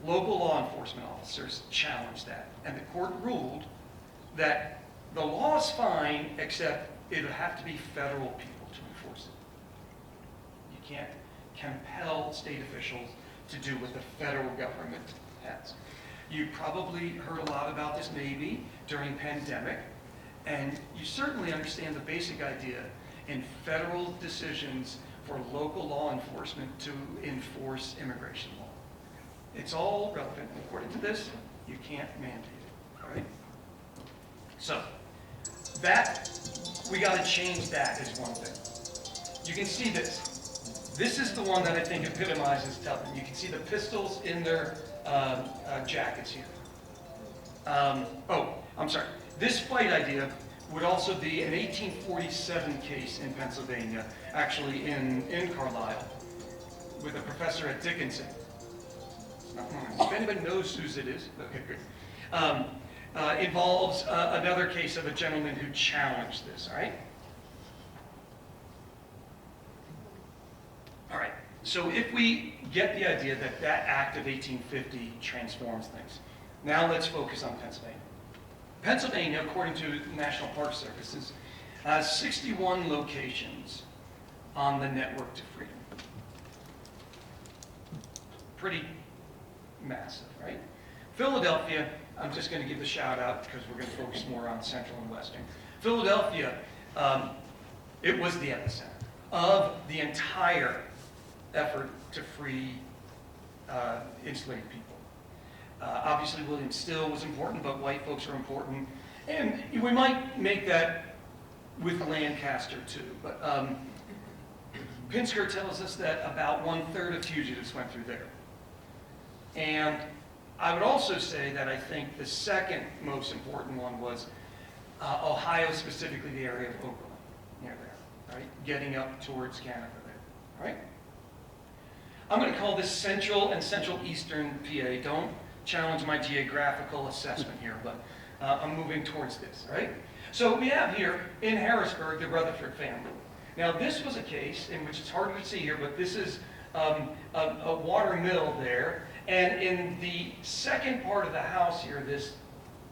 Speaker 3: Local law enforcement officers challenged that, and the court ruled that the law is fine, except it'll have to be federal people to enforce it. You can't compel state officials to do what the federal government has. You probably heard a lot about this maybe during pandemic, and you certainly understand the basic idea in federal decisions for local law enforcement to enforce immigration law. It's all relevant. According to this, you can't mandate it, all right? So, that, we got to change that is one thing. You can see this. This is the one that I think epitomizes Tubman. You can see the pistols in their jackets here. I'm sorry. This fight idea would also be an 1847 case in Pennsylvania, actually in Carlisle, with a professor at Dickinson. If anybody knows whose it is, okay, good. Involves another case of a gentleman who challenged this, all right? All right, so if we get the idea that that act of 1850 transforms things, now let's focus on Pennsylvania. Pennsylvania, according to the National Park Services, has 61 locations on the Network to Freedom. Pretty massive, right? Philadelphia, I'm just going to give a shout out because we're going to focus more on Central and Western. Philadelphia, it was the epicenter of the entire effort to free enslaved people. Obviously, William Still was important, but white folks are important. And we might make that with Lancaster, too. But Pinsker tells us that about 1/3 of fugitives went through there. And I would also say that I think the second most important one was Ohio, specifically the area of Oakland, near there, right? Getting up towards Canada there, all right? I'm going to call this Central and Central Eastern PA. Don't challenge my geographical assessment here, but I'm moving towards this, all right? So we have here in Harrisburg the Rutherford family. Now this was a case in which it's harder to see here, but this is a water mill there, and in the second part of the house here, this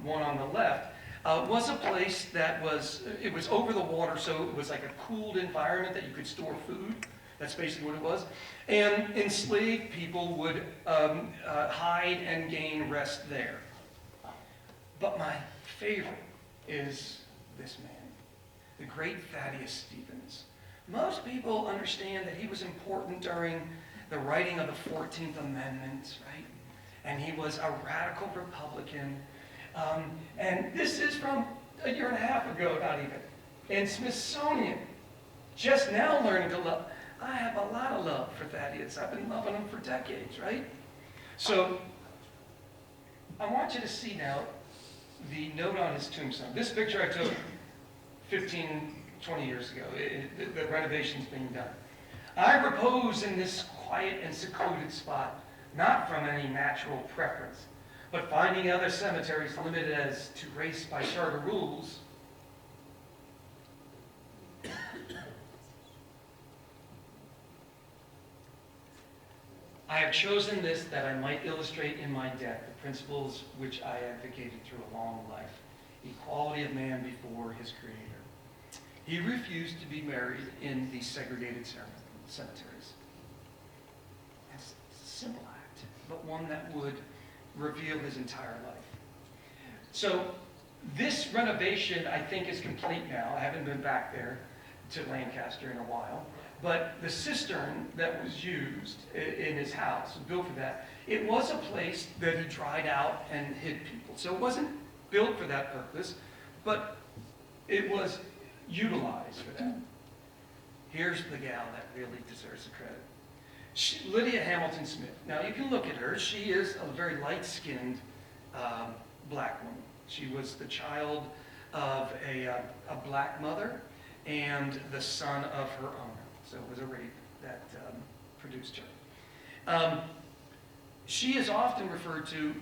Speaker 3: one on the left, was a place that was over the water, so it was like a cooled environment that you could store food. That's basically what it was. And enslaved people would hide and gain rest there. But my favorite is this man, the great Thaddeus Stevens. Most people understand that he was important during the writing of the 14th Amendment, right? And he was a radical Republican. And this is from a year and a half ago, not even. And Smithsonian, just now learning to love. I have a lot of love for Thaddeus. I've been loving him for decades, right? So I want you to see now the note on his tombstone. This picture I took 15, 20 years ago. The renovation's being done. I repose in this quiet and secluded spot, not from any natural preference, but finding other cemeteries limited as to race by charter rules, I have chosen this that I might illustrate in my death the principles which I advocated through a long life, equality of man before his Creator. He refused to be buried in the segregated cemeteries. It's a simple act, but one that would reveal his entire life. So this renovation, I think, is complete now. I haven't been back there to Lancaster in a while. But the cistern that was used in his house, built for that, it was a place that he dried out and hid people. So it wasn't built for that purpose, but it was utilized for that. Here's the gal that really deserves the credit. Lydia Hamilton Smith. Now you can look at her. She is a very light-skinned black woman. She was the child of a black mother and the son of her owner. So it was a rape that produced her. She is often referred to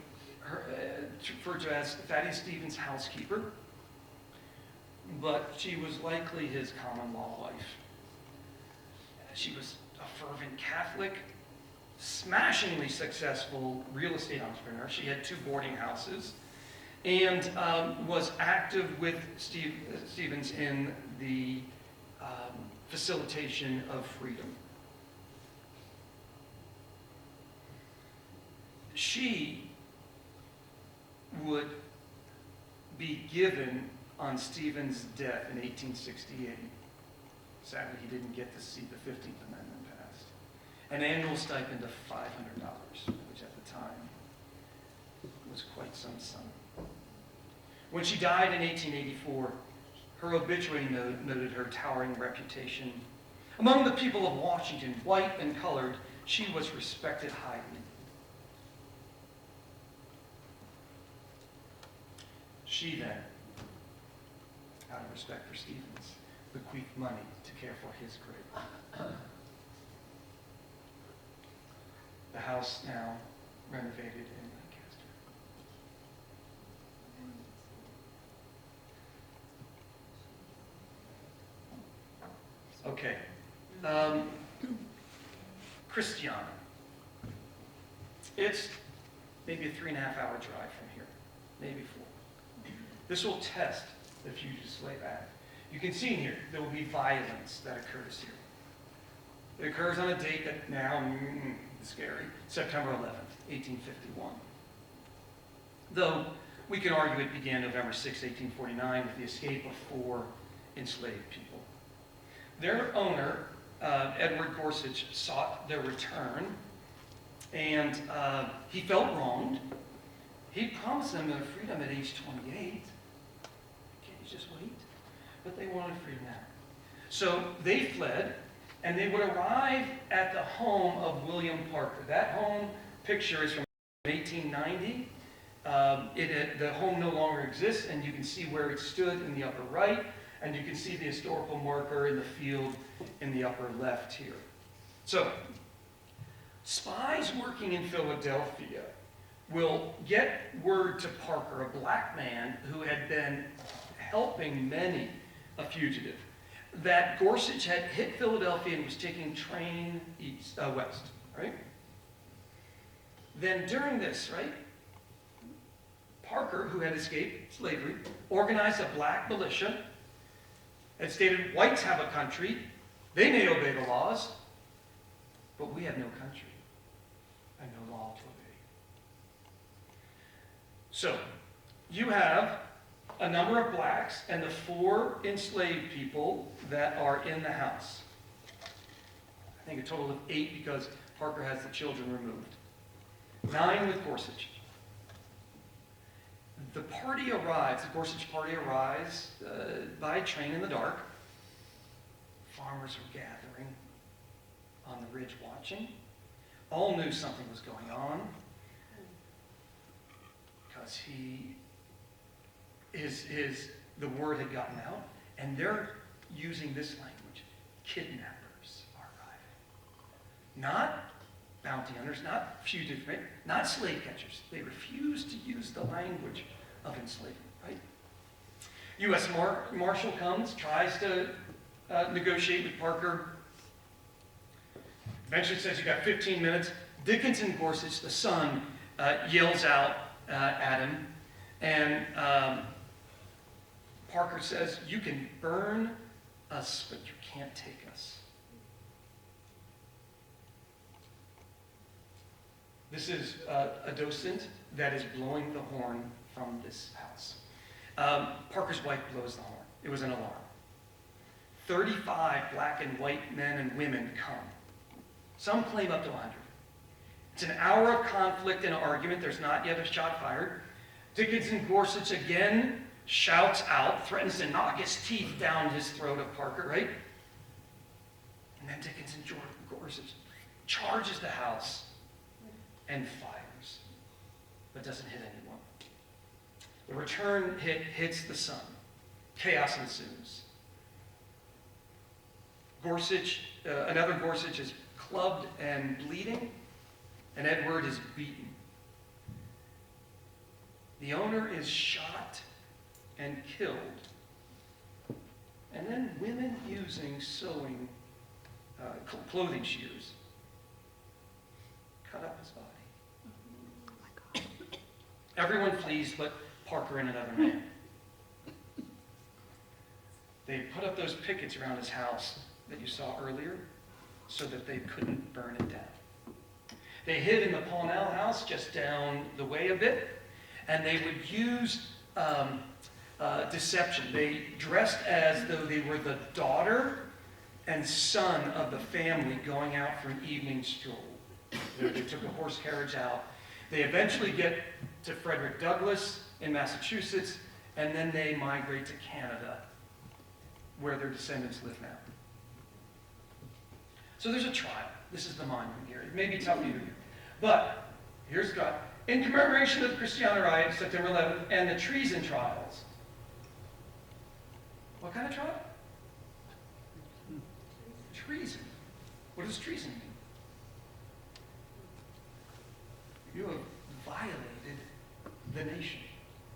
Speaker 3: as Thaddeus Stevens' housekeeper, but she was likely his common-law wife. She was a fervent Catholic, smashingly successful real estate entrepreneur. She had 2 boarding houses and was active with Stevens in the facilitation of freedom. She would be given on Stevens' death in 1868. Sadly, he didn't get to see the 15th Amendment passed. An annual stipend of $500, which at the time was quite some sum. When she died in 1884, her obituary noted her towering reputation. Among the people of Washington, white and colored, she was respected highly. She then, out of respect for Stevens, bequeathed money to care for his grave. The house now renovated in Lancaster. Okay. Christiana. It's maybe a 3.5-hour drive from here, maybe 4. This will test the Fugitive Slave Act. You can see in here, there will be violence that occurs here. It occurs on a date that now, scary, September 11th, 1851. Though we can argue it began November 6, 1849 with the escape of 4 enslaved people. Their owner, Edward Gorsuch, sought their return, and he felt wronged. He promised them their freedom at age 28. Can't you just wait? But they wanted freedom now. So they fled, and they would arrive at the home of William Parker. That home picture is from 1890. The home no longer exists, and you can see where it stood in the upper right, and you can see the historical marker in the field in the upper left here. So, spies working in Philadelphia will get word to Parker, a black man who had been helping many a fugitive, that Gorsuch had hit Philadelphia and was taking train west, right? Then during this, right, Parker, who had escaped slavery, organized a black militia and stated, whites have a country, they may obey the laws, but we have no country and no law to obey. So, you have a number of blacks and the 4 enslaved people that are in the house. I think a total of 8 because Parker has the children removed. 9 with Gorsuch. The party arrives, the Gorsuch party arrives by train in the dark. Farmers were gathering on the ridge watching. All knew something was going on because the word had gotten out, and they're using this language. Kidnappers are arriving. Not bounty hunters, not fugitive, right? Not slave catchers. They refuse to use the language of enslavement, right? U.S. Marshal comes, tries to negotiate with Parker. Eventually says, you got 15 minutes. Dickinson Gorsuch, the son, yells out at him, and Parker says, you can burn us, but you can't take us. This is a docent that is blowing the horn from this house. Parker's wife blows the horn. It was an alarm. 35 black and white men and women come. Some claim up to 100. It's an hour of conflict and argument. There's not yet a shot fired. Dickinson Gorsuch again shouts out, threatens to knock his teeth down his throat of Parker, right? And then Dickinson Gorsuch charges the house and fires, but doesn't hit anyone. The return hit hits the sun. Chaos ensues. Another Gorsuch is clubbed and bleeding, and Edward is beaten. The owner is shot and killed. And then women using clothing shears cut up his body. Everyone flees but Parker and another man. They put up those pickets around his house that you saw earlier so that they couldn't burn it down. They hid in the Pawnell house just down the way a bit, and they would use deception. They dressed as though they were the daughter and son of the family going out for an evening stroll. They took a horse carriage out. They eventually get to Frederick Douglass in Massachusetts, and then they migrate to Canada, where their descendants live now. So there's a trial. This is the monument here. It may be tough for you to hear. But here's God. In commemoration of the Christiana riot, September 11th, and the treason trials. What kind of trial? Treason. What does treason mean? You have violated the nation.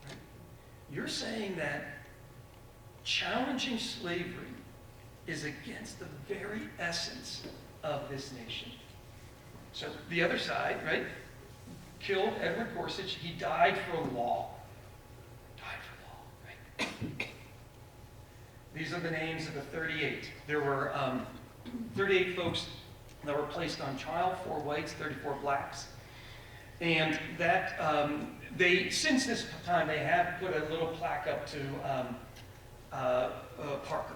Speaker 3: Right? You're saying that challenging slavery is against the very essence of this nation. So the other side, right, killed Edward Gorsuch. He died for law. Right? These are the names of the 38. There were 38 folks that were placed on trial, 4 whites, 34 blacks. And that, since this time, they have put a little plaque up to Parker.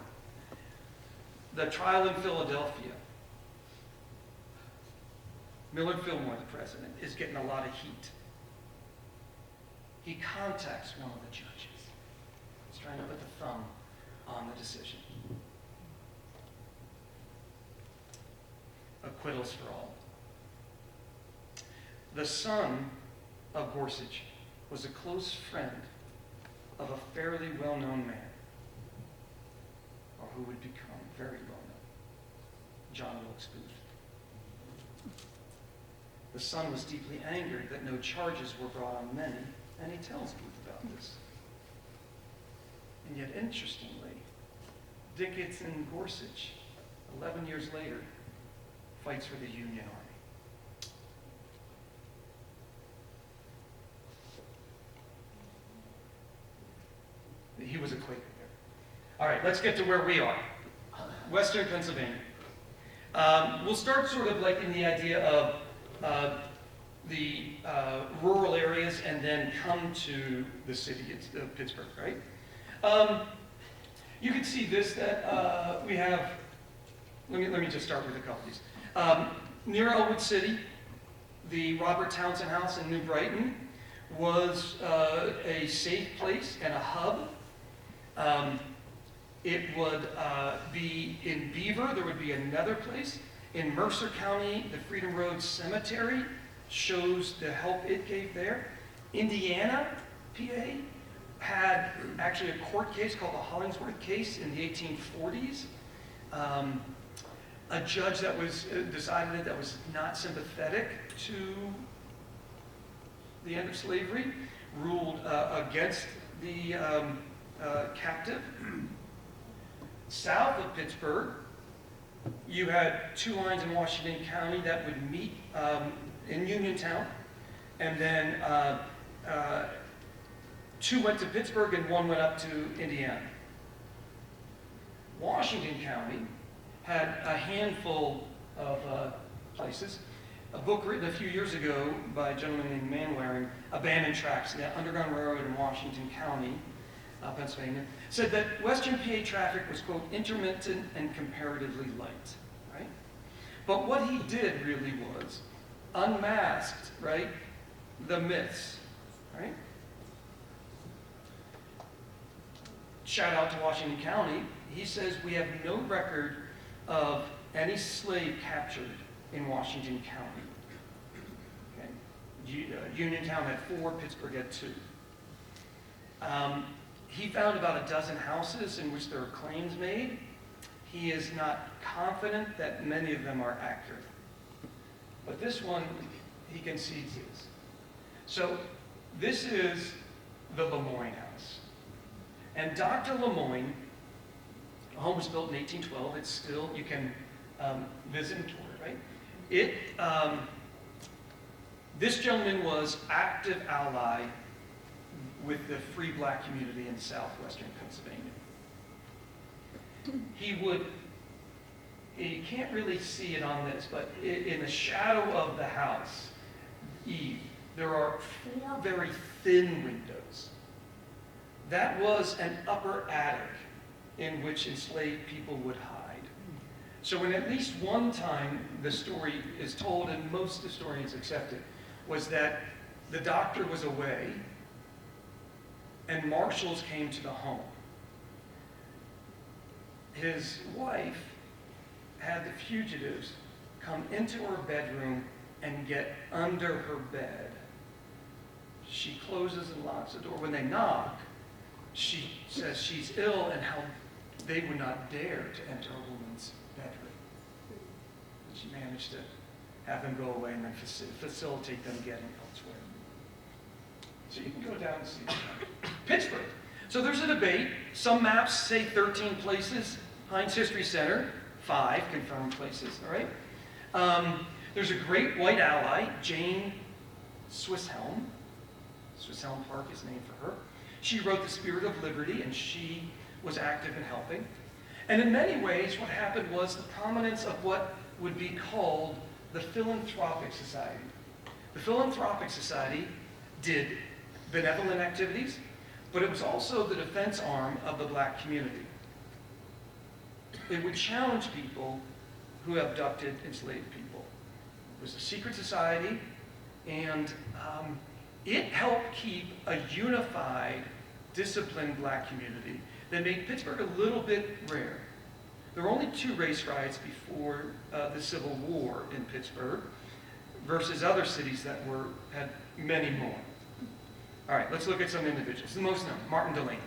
Speaker 3: The trial in Philadelphia, Millard Fillmore, the president, is getting a lot of heat. He contacts one of the judges. He's trying to put the thumb on the decision. Acquittals for all. The son of Gorsuch was a close friend of a fairly well-known man, or who would become very well-known, John Wilkes Booth. The son was deeply angered that no charges were brought on many, and he tells Booth about this. And yet, interestingly, Dickinson Gorsuch, 11 years later, fights for the Union Army. He was a Quaker there. All right, let's get to where we are. Western Pennsylvania. We'll start sort of like in the idea of the rural areas and then come to the city of Pittsburgh, right? You can see this, that we have, let me just start with a couple of these. Near Elwood City, the Robert Townsend House in New Brighton was a safe place and a hub. It would be in Beaver. There would be another place. In Mercer County, the Freedom Road Cemetery shows the help it gave there. Indiana, PA, had actually a court case called the Hollingsworth case in the 1840s. A judge that was decided that was not sympathetic to the end of slavery ruled against the captive. South of Pittsburgh, you had 2 lines in Washington County that would meet in Uniontown, and then 2 went to Pittsburgh and 1 went up to Indiana. Washington County had a handful of places. A book written a few years ago by a gentleman named Manwaring, Abandoned Tracks, the Underground Railroad in Washington County,
Speaker 8: Pennsylvania, said that Western PA traffic was, quote, intermittent and comparatively light, right? But what he did really was unmasked, right, the myths, right? Shout out to Washington County. He says we have no record of any slave captured in Washington County. Okay. Uniontown had 4, Pittsburgh had 2. He found about a dozen houses in which there were claims made. He is not confident that many of them are accurate. But this one, he concedes is. So this is the Lemoyne House. And Dr. Lemoyne, the home was built in 1812. It's still, you can visit and tour it, right? This gentleman was active ally with the free black community in southwestern Pennsylvania. He would, you can't really see it on this, but in the shadow of the house, Eve, there are 4 very thin windows. That was an upper attic in which enslaved people would hide. So when at least one time the story is told, and most historians accept it, was that the doctor was away and marshals came to the home. His wife had the fugitives come into her bedroom and get under her bed. She closes and locks the door. When they knock, she says she's ill and how they would not dare to enter a woman's bedroom. And she managed to have them go away and then facilitate them getting elsewhere. So you can go down and see Pittsburgh. So there's a debate. Some maps say 13 places. Heinz History Center, 5 confirmed places, all right? There's a great white ally, Jane Swisshelm. Swisshelm Park is named for her. She wrote The Spirit of Liberty, and she was active in helping. And in many ways, what happened was the prominence of what would be called the Philanthropic Society. The Philanthropic Society did benevolent activities, but it was also the defense arm of the black community. It would challenge people who abducted enslaved people. It was a secret society, and it helped keep a unified, disciplined black community that made Pittsburgh a little bit rare. There were only 2 race riots before the Civil War in Pittsburgh versus other cities that had many more. All right, let's look at some individuals. The most known, Martin Delany,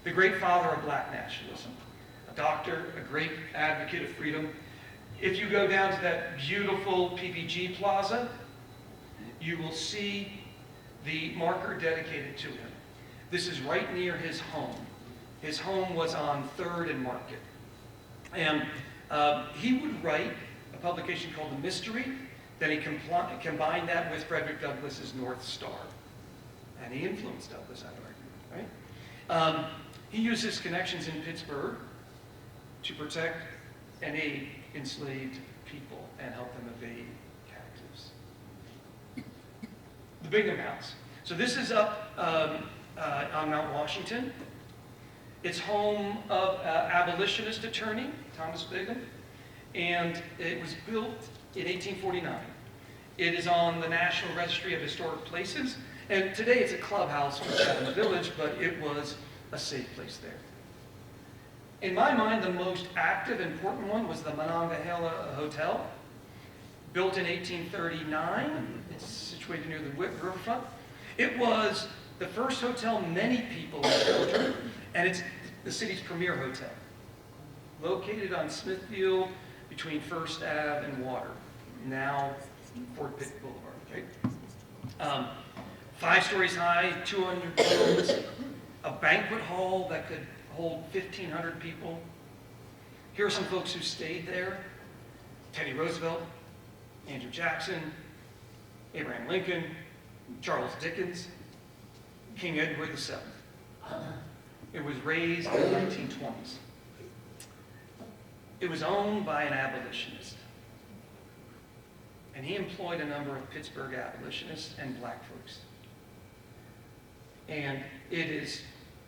Speaker 8: the great father of black nationalism, a doctor, a great advocate of freedom. If you go down to that beautiful PPG Plaza, you will see the marker dedicated to him. This is right near his home. His home was on 3rd and Market. And he would write a publication called The Mystery. Then he combined that with Frederick Douglass's North Star. And he influenced Douglass, I would argue, right? He used his connections in Pittsburgh to protect and aid enslaved people and help them evade captives. The Bingham House. So this is up on Mount Washington. It's home of abolitionist attorney Thomas Bingham, and it was built in 1849. It is on the National Registry of Historic Places, and today it's a clubhouse for Chatham Village, but it was a safe place there. In my mind, the most active, important one was the Monongahela Hotel, built in 1839. It's situated near the riverfront. It was the first hotel many people encountered, and it's the city's premier hotel, located on Smithfield between First Ave and Water, now Fort Pitt Boulevard. Right? 5 stories high, 200 rooms, a banquet hall that could hold 1,500 people. Here are some folks who stayed there: Teddy Roosevelt, Andrew Jackson, Abraham Lincoln, Charles Dickens, King Edward VII. It was raised in the 1920s. It was owned by an abolitionist. And he employed a number of Pittsburgh abolitionists and black folks. And it is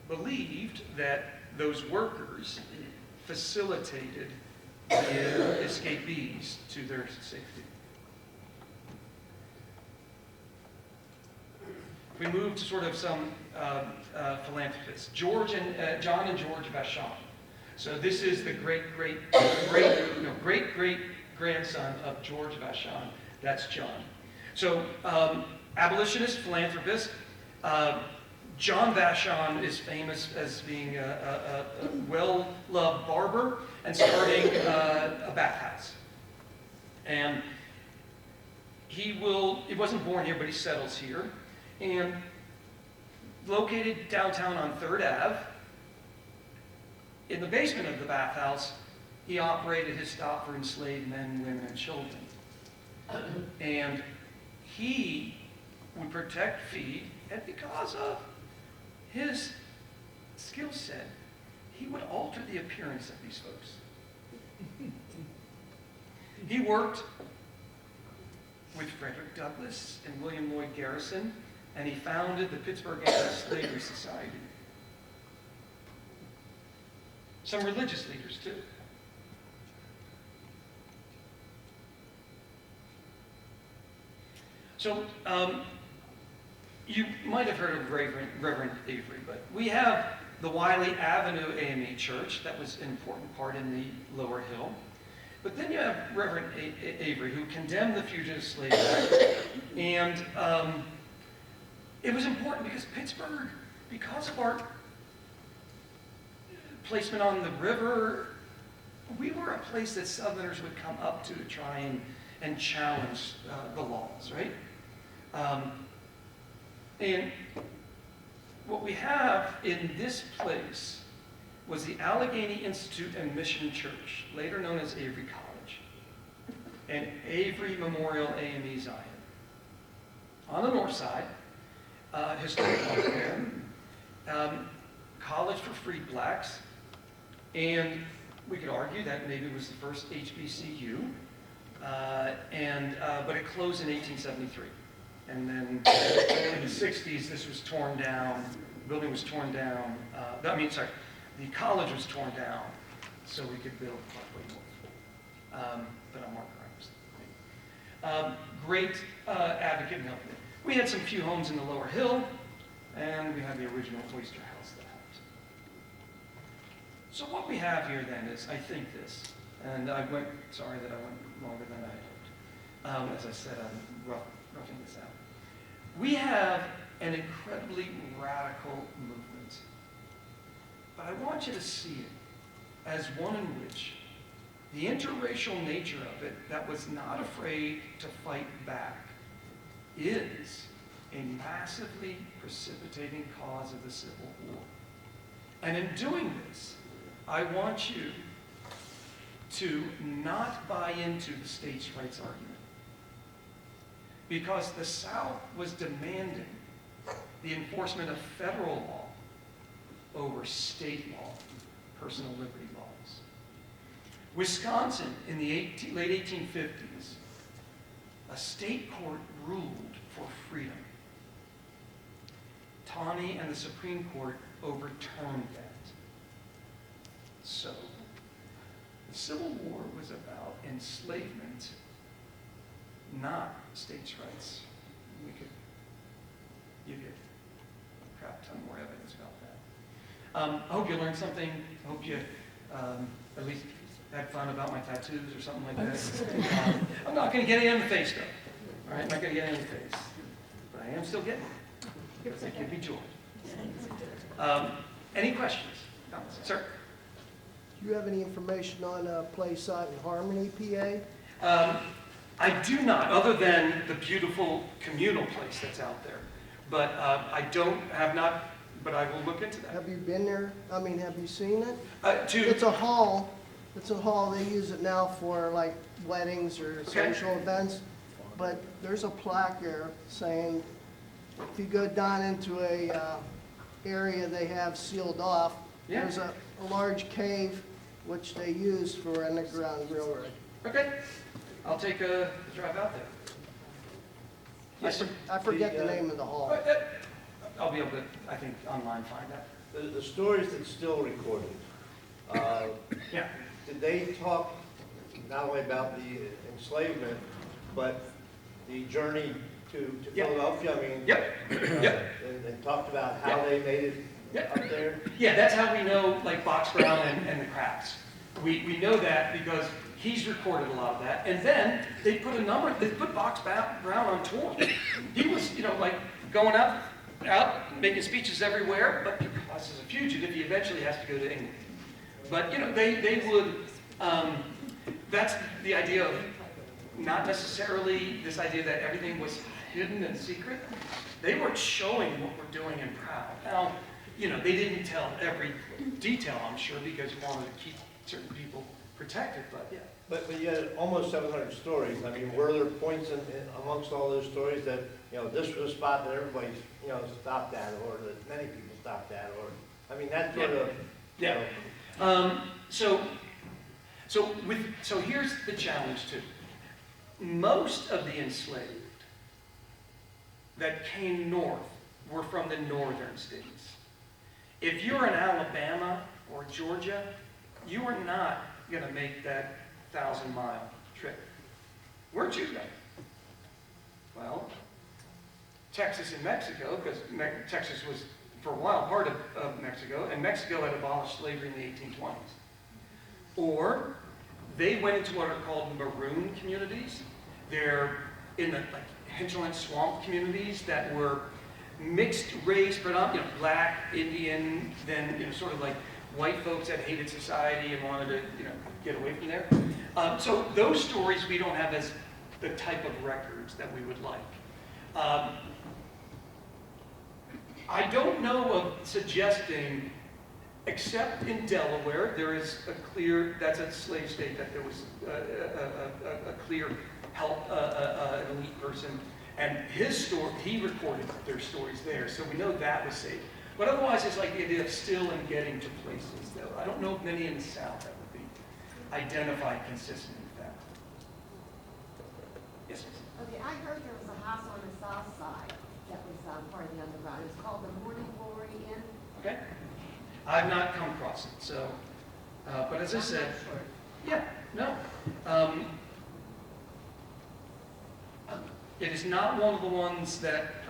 Speaker 8: believed that those workers facilitated the escapees to their safety. We move to sort of some philanthropists. John and George Vachon. So this is the great grandson of George Vachon. That's John. So abolitionist, philanthropist. John Vachon is famous as being a well-loved barber and starting a bathhouse. And he wasn't born here, but he settles here. And located downtown on 3rd Ave, in the basement of the bathhouse, he operated his stop for enslaved men, women, and children. And he would protect, feed, and because of his skill set, he would alter the appearance of these folks. He worked with Frederick Douglass and William Lloyd Garrison, and he founded the Pittsburgh Anti-Slavery Society. Some religious leaders, too. So, you might have heard of Reverend Avery, but we have the Wiley Avenue AME Church. That was an important part in the Lower Hill. But then you have Reverend Avery, who condemned the Fugitive Slave Act. And it was important because Pittsburgh, because of our placement on the river, we were a place that Southerners would come up to try and challenge the laws, right? And what we have in this place was the Allegheny Institute and Mission Church, later known as Avery College, and Avery Memorial AME Zion. On the north side, historic college for freed blacks, and we could argue that maybe it was the first HBCU, but it closed in 1873. And then in the 60s, this was torn down, the building was torn down, the college was torn down so we could build Parkway North. But I'm Mark Grimes. Great advocate and helping. We had some few homes in the Lower Hill, and we had the original Oyster House that helped. So what we have here then is, I think this, and sorry that I went longer than I hoped. As I said, I'm roughing this out. We have an incredibly radical movement. But I want you to see it as one in which the interracial nature of it that was not afraid to fight back is a massively precipitating cause of the Civil War. And in doing this, I want you to not buy into the states' rights argument. Because the South was demanding the enforcement of federal law over state law, personal liberty laws. Wisconsin, in the late 1850s, a state court ruled for freedom. Taney and the Supreme Court overturned that. So, the Civil War was about enslavement, not states' rights. We could give you a crap ton more evidence about that. I hope you learned something. I hope you at least had fun about my tattoos or something like that. I'm not going to get it in the face, though. All right, I'm not going to get it in the face. But I am still getting it, because they give me joy. Any questions? Comments? Sir?
Speaker 9: Do you have any information on a place out in Harmony, PA?
Speaker 8: I do not, other than the beautiful communal place that's out there. But have not, but I will look into that.
Speaker 9: Have you been there? I mean, have you seen it?
Speaker 8: It's
Speaker 9: a hall. It's a hall. They use it now for like weddings or social events. But there's a plaque there saying if you go down into a area they have sealed off, there's a large cave which they use for underground railroad.
Speaker 8: Okay. I'll take a drive out there. Yes, sir.
Speaker 9: I forget the name of the hall.
Speaker 8: I'll be able to, I think, online find that.
Speaker 10: the stories that's still recorded,
Speaker 3: Yeah.
Speaker 10: did they talk not only about the enslavement, but the journey to
Speaker 3: Yeah.
Speaker 10: Philadelphia? I mean,
Speaker 3: Yep. Yep.
Speaker 10: and talked about how
Speaker 3: Yeah.
Speaker 10: they made it
Speaker 3: Yeah.
Speaker 10: up there?
Speaker 3: Yeah, that's how we know, like, Box Brown and the Crafts. We know that because he's recorded a lot of that. And then they put Box Brown on tour. He was, like, going out, making speeches everywhere, but because as a fugitive, he eventually has to go to England. But, they would, that's the idea of not necessarily this idea that everything was hidden and secret. They were showing what we're doing and proud. Now, they didn't tell every detail, I'm sure, because you wanted to keep certain people protected, but yeah.
Speaker 10: But you had almost 700 stories. I mean, were there points amongst all those stories that, this was a spot that everybody, stopped at, or that many people stopped at, or, I mean, that sort of,
Speaker 3: Yeah. So here's the challenge too. Most of the enslaved that came north were from the northern states. If you're in Alabama or Georgia, you are not going to make that 1,000-mile trip. Where'd you go? Well, Texas and Mexico, because Texas was for a while part of Mexico, and Mexico had abolished slavery in the 1820s. Or they went into what are called maroon communities. They're in the hinterland swamp communities that were mixed race, predominantly black, Indian, then sort of like white folks that hated society and wanted to get away from there. So those stories we don't have as the type of records that we would like. I don't know of suggesting, except in Delaware, there is a clear, that's a slave state, that there was a clear help, an elite person. And his story, he recorded their stories there, so we know that was safe. But otherwise, it's like the idea of still and getting to places, though. I don't know of many in the South that would be identified consistent with that. Yes, miss?
Speaker 11: Okay, I heard there was a house on the south side that was part of the underground. It's called the Morning Glory Inn.
Speaker 3: Okay. I've not come across it, so, but as I said, yeah, no. It is not one of the ones that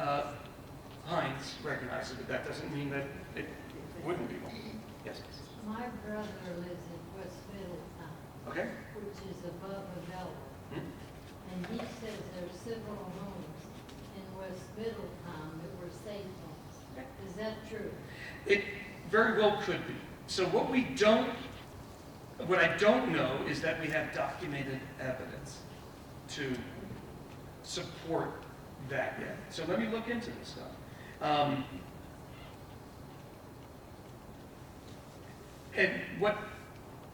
Speaker 3: Heinz recognizes, but that doesn't mean that it wouldn't be one. Yes.
Speaker 5: My brother lives in West Middletown,
Speaker 3: Okay.
Speaker 5: which is above Avella.
Speaker 3: Hmm?
Speaker 5: And he says there's several homes in West Middletown that were safe homes.
Speaker 3: Okay.
Speaker 5: Is that true?
Speaker 3: It very well could be. So what I don't know is that we have documented evidence to support that yet. So let me look into this stuff. And what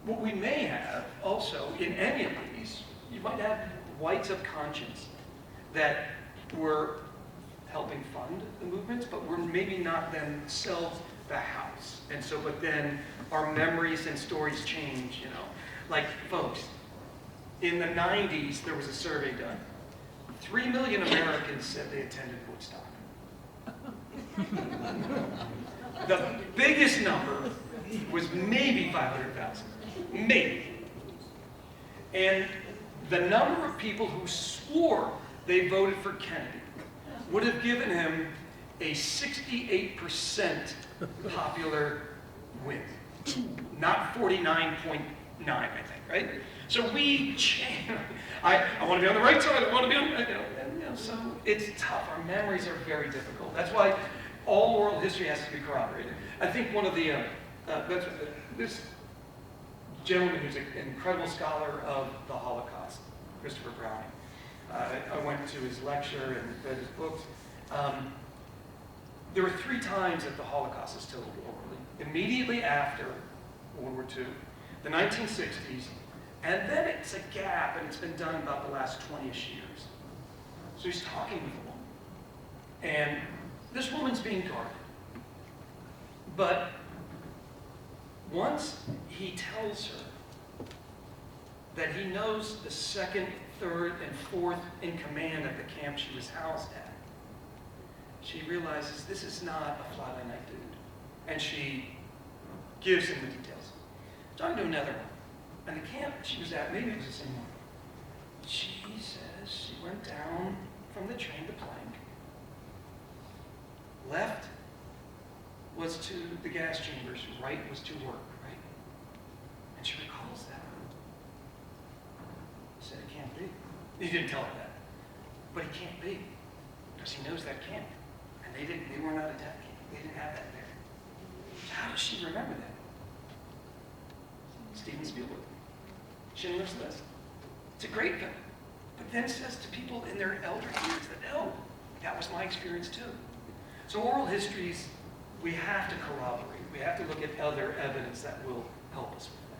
Speaker 3: we may have also in any of these, you might have whites of conscience that were helping fund the movements, but were maybe not themselves the house. And so, but then our memories and stories change, Like, folks, in the 90s, there was a survey done. 3 million Americans said they attended Woodstock. The biggest number was maybe 500,000. Maybe. And the number of people who swore they voted for Kennedy would have given him a 68% popular win. Not 49.9, I think, right? So I want to be on the right side, I want to be on, so it's tough. Our memories are very difficult. That's why all oral history has to be corroborated. I think one of the, this gentleman who's an incredible scholar of the Holocaust, Christopher Browning. I went to his lecture and read his books. There were 3 times that the Holocaust is told orally. Immediately after World War II, the 1960s, and then it's a gap, and it's been done about the last 20-ish years. So he's talking with a woman. And this woman's being guarded. But once he tells her that he knows the 2nd, 3rd, and 4th in command at the camp she was housed at, she realizes this is not a fly-by-night dude.
Speaker 8: And she gives him the details. Talking to another one. And the camp she was at, maybe it was the same one. She says she went down from the train to Plank. Left was to the gas chambers, right was to work, right? And she recalls that. He said, it can't be. He didn't tell her that. But it can't be. Because he knows that camp. And they weren't out of that camp. They didn't have that there. So how does she remember that? Steven Spielberg. Schindler's List. It's a great film. But then says to people in their elder years that, no, that was my experience too. So oral histories, we have to corroborate. We have to look at other evidence that will help us with that.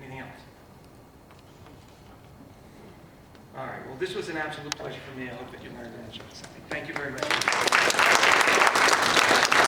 Speaker 8: Anything else? All right, well, this was an absolute pleasure for me. I hope that you learned something. Thank you very much.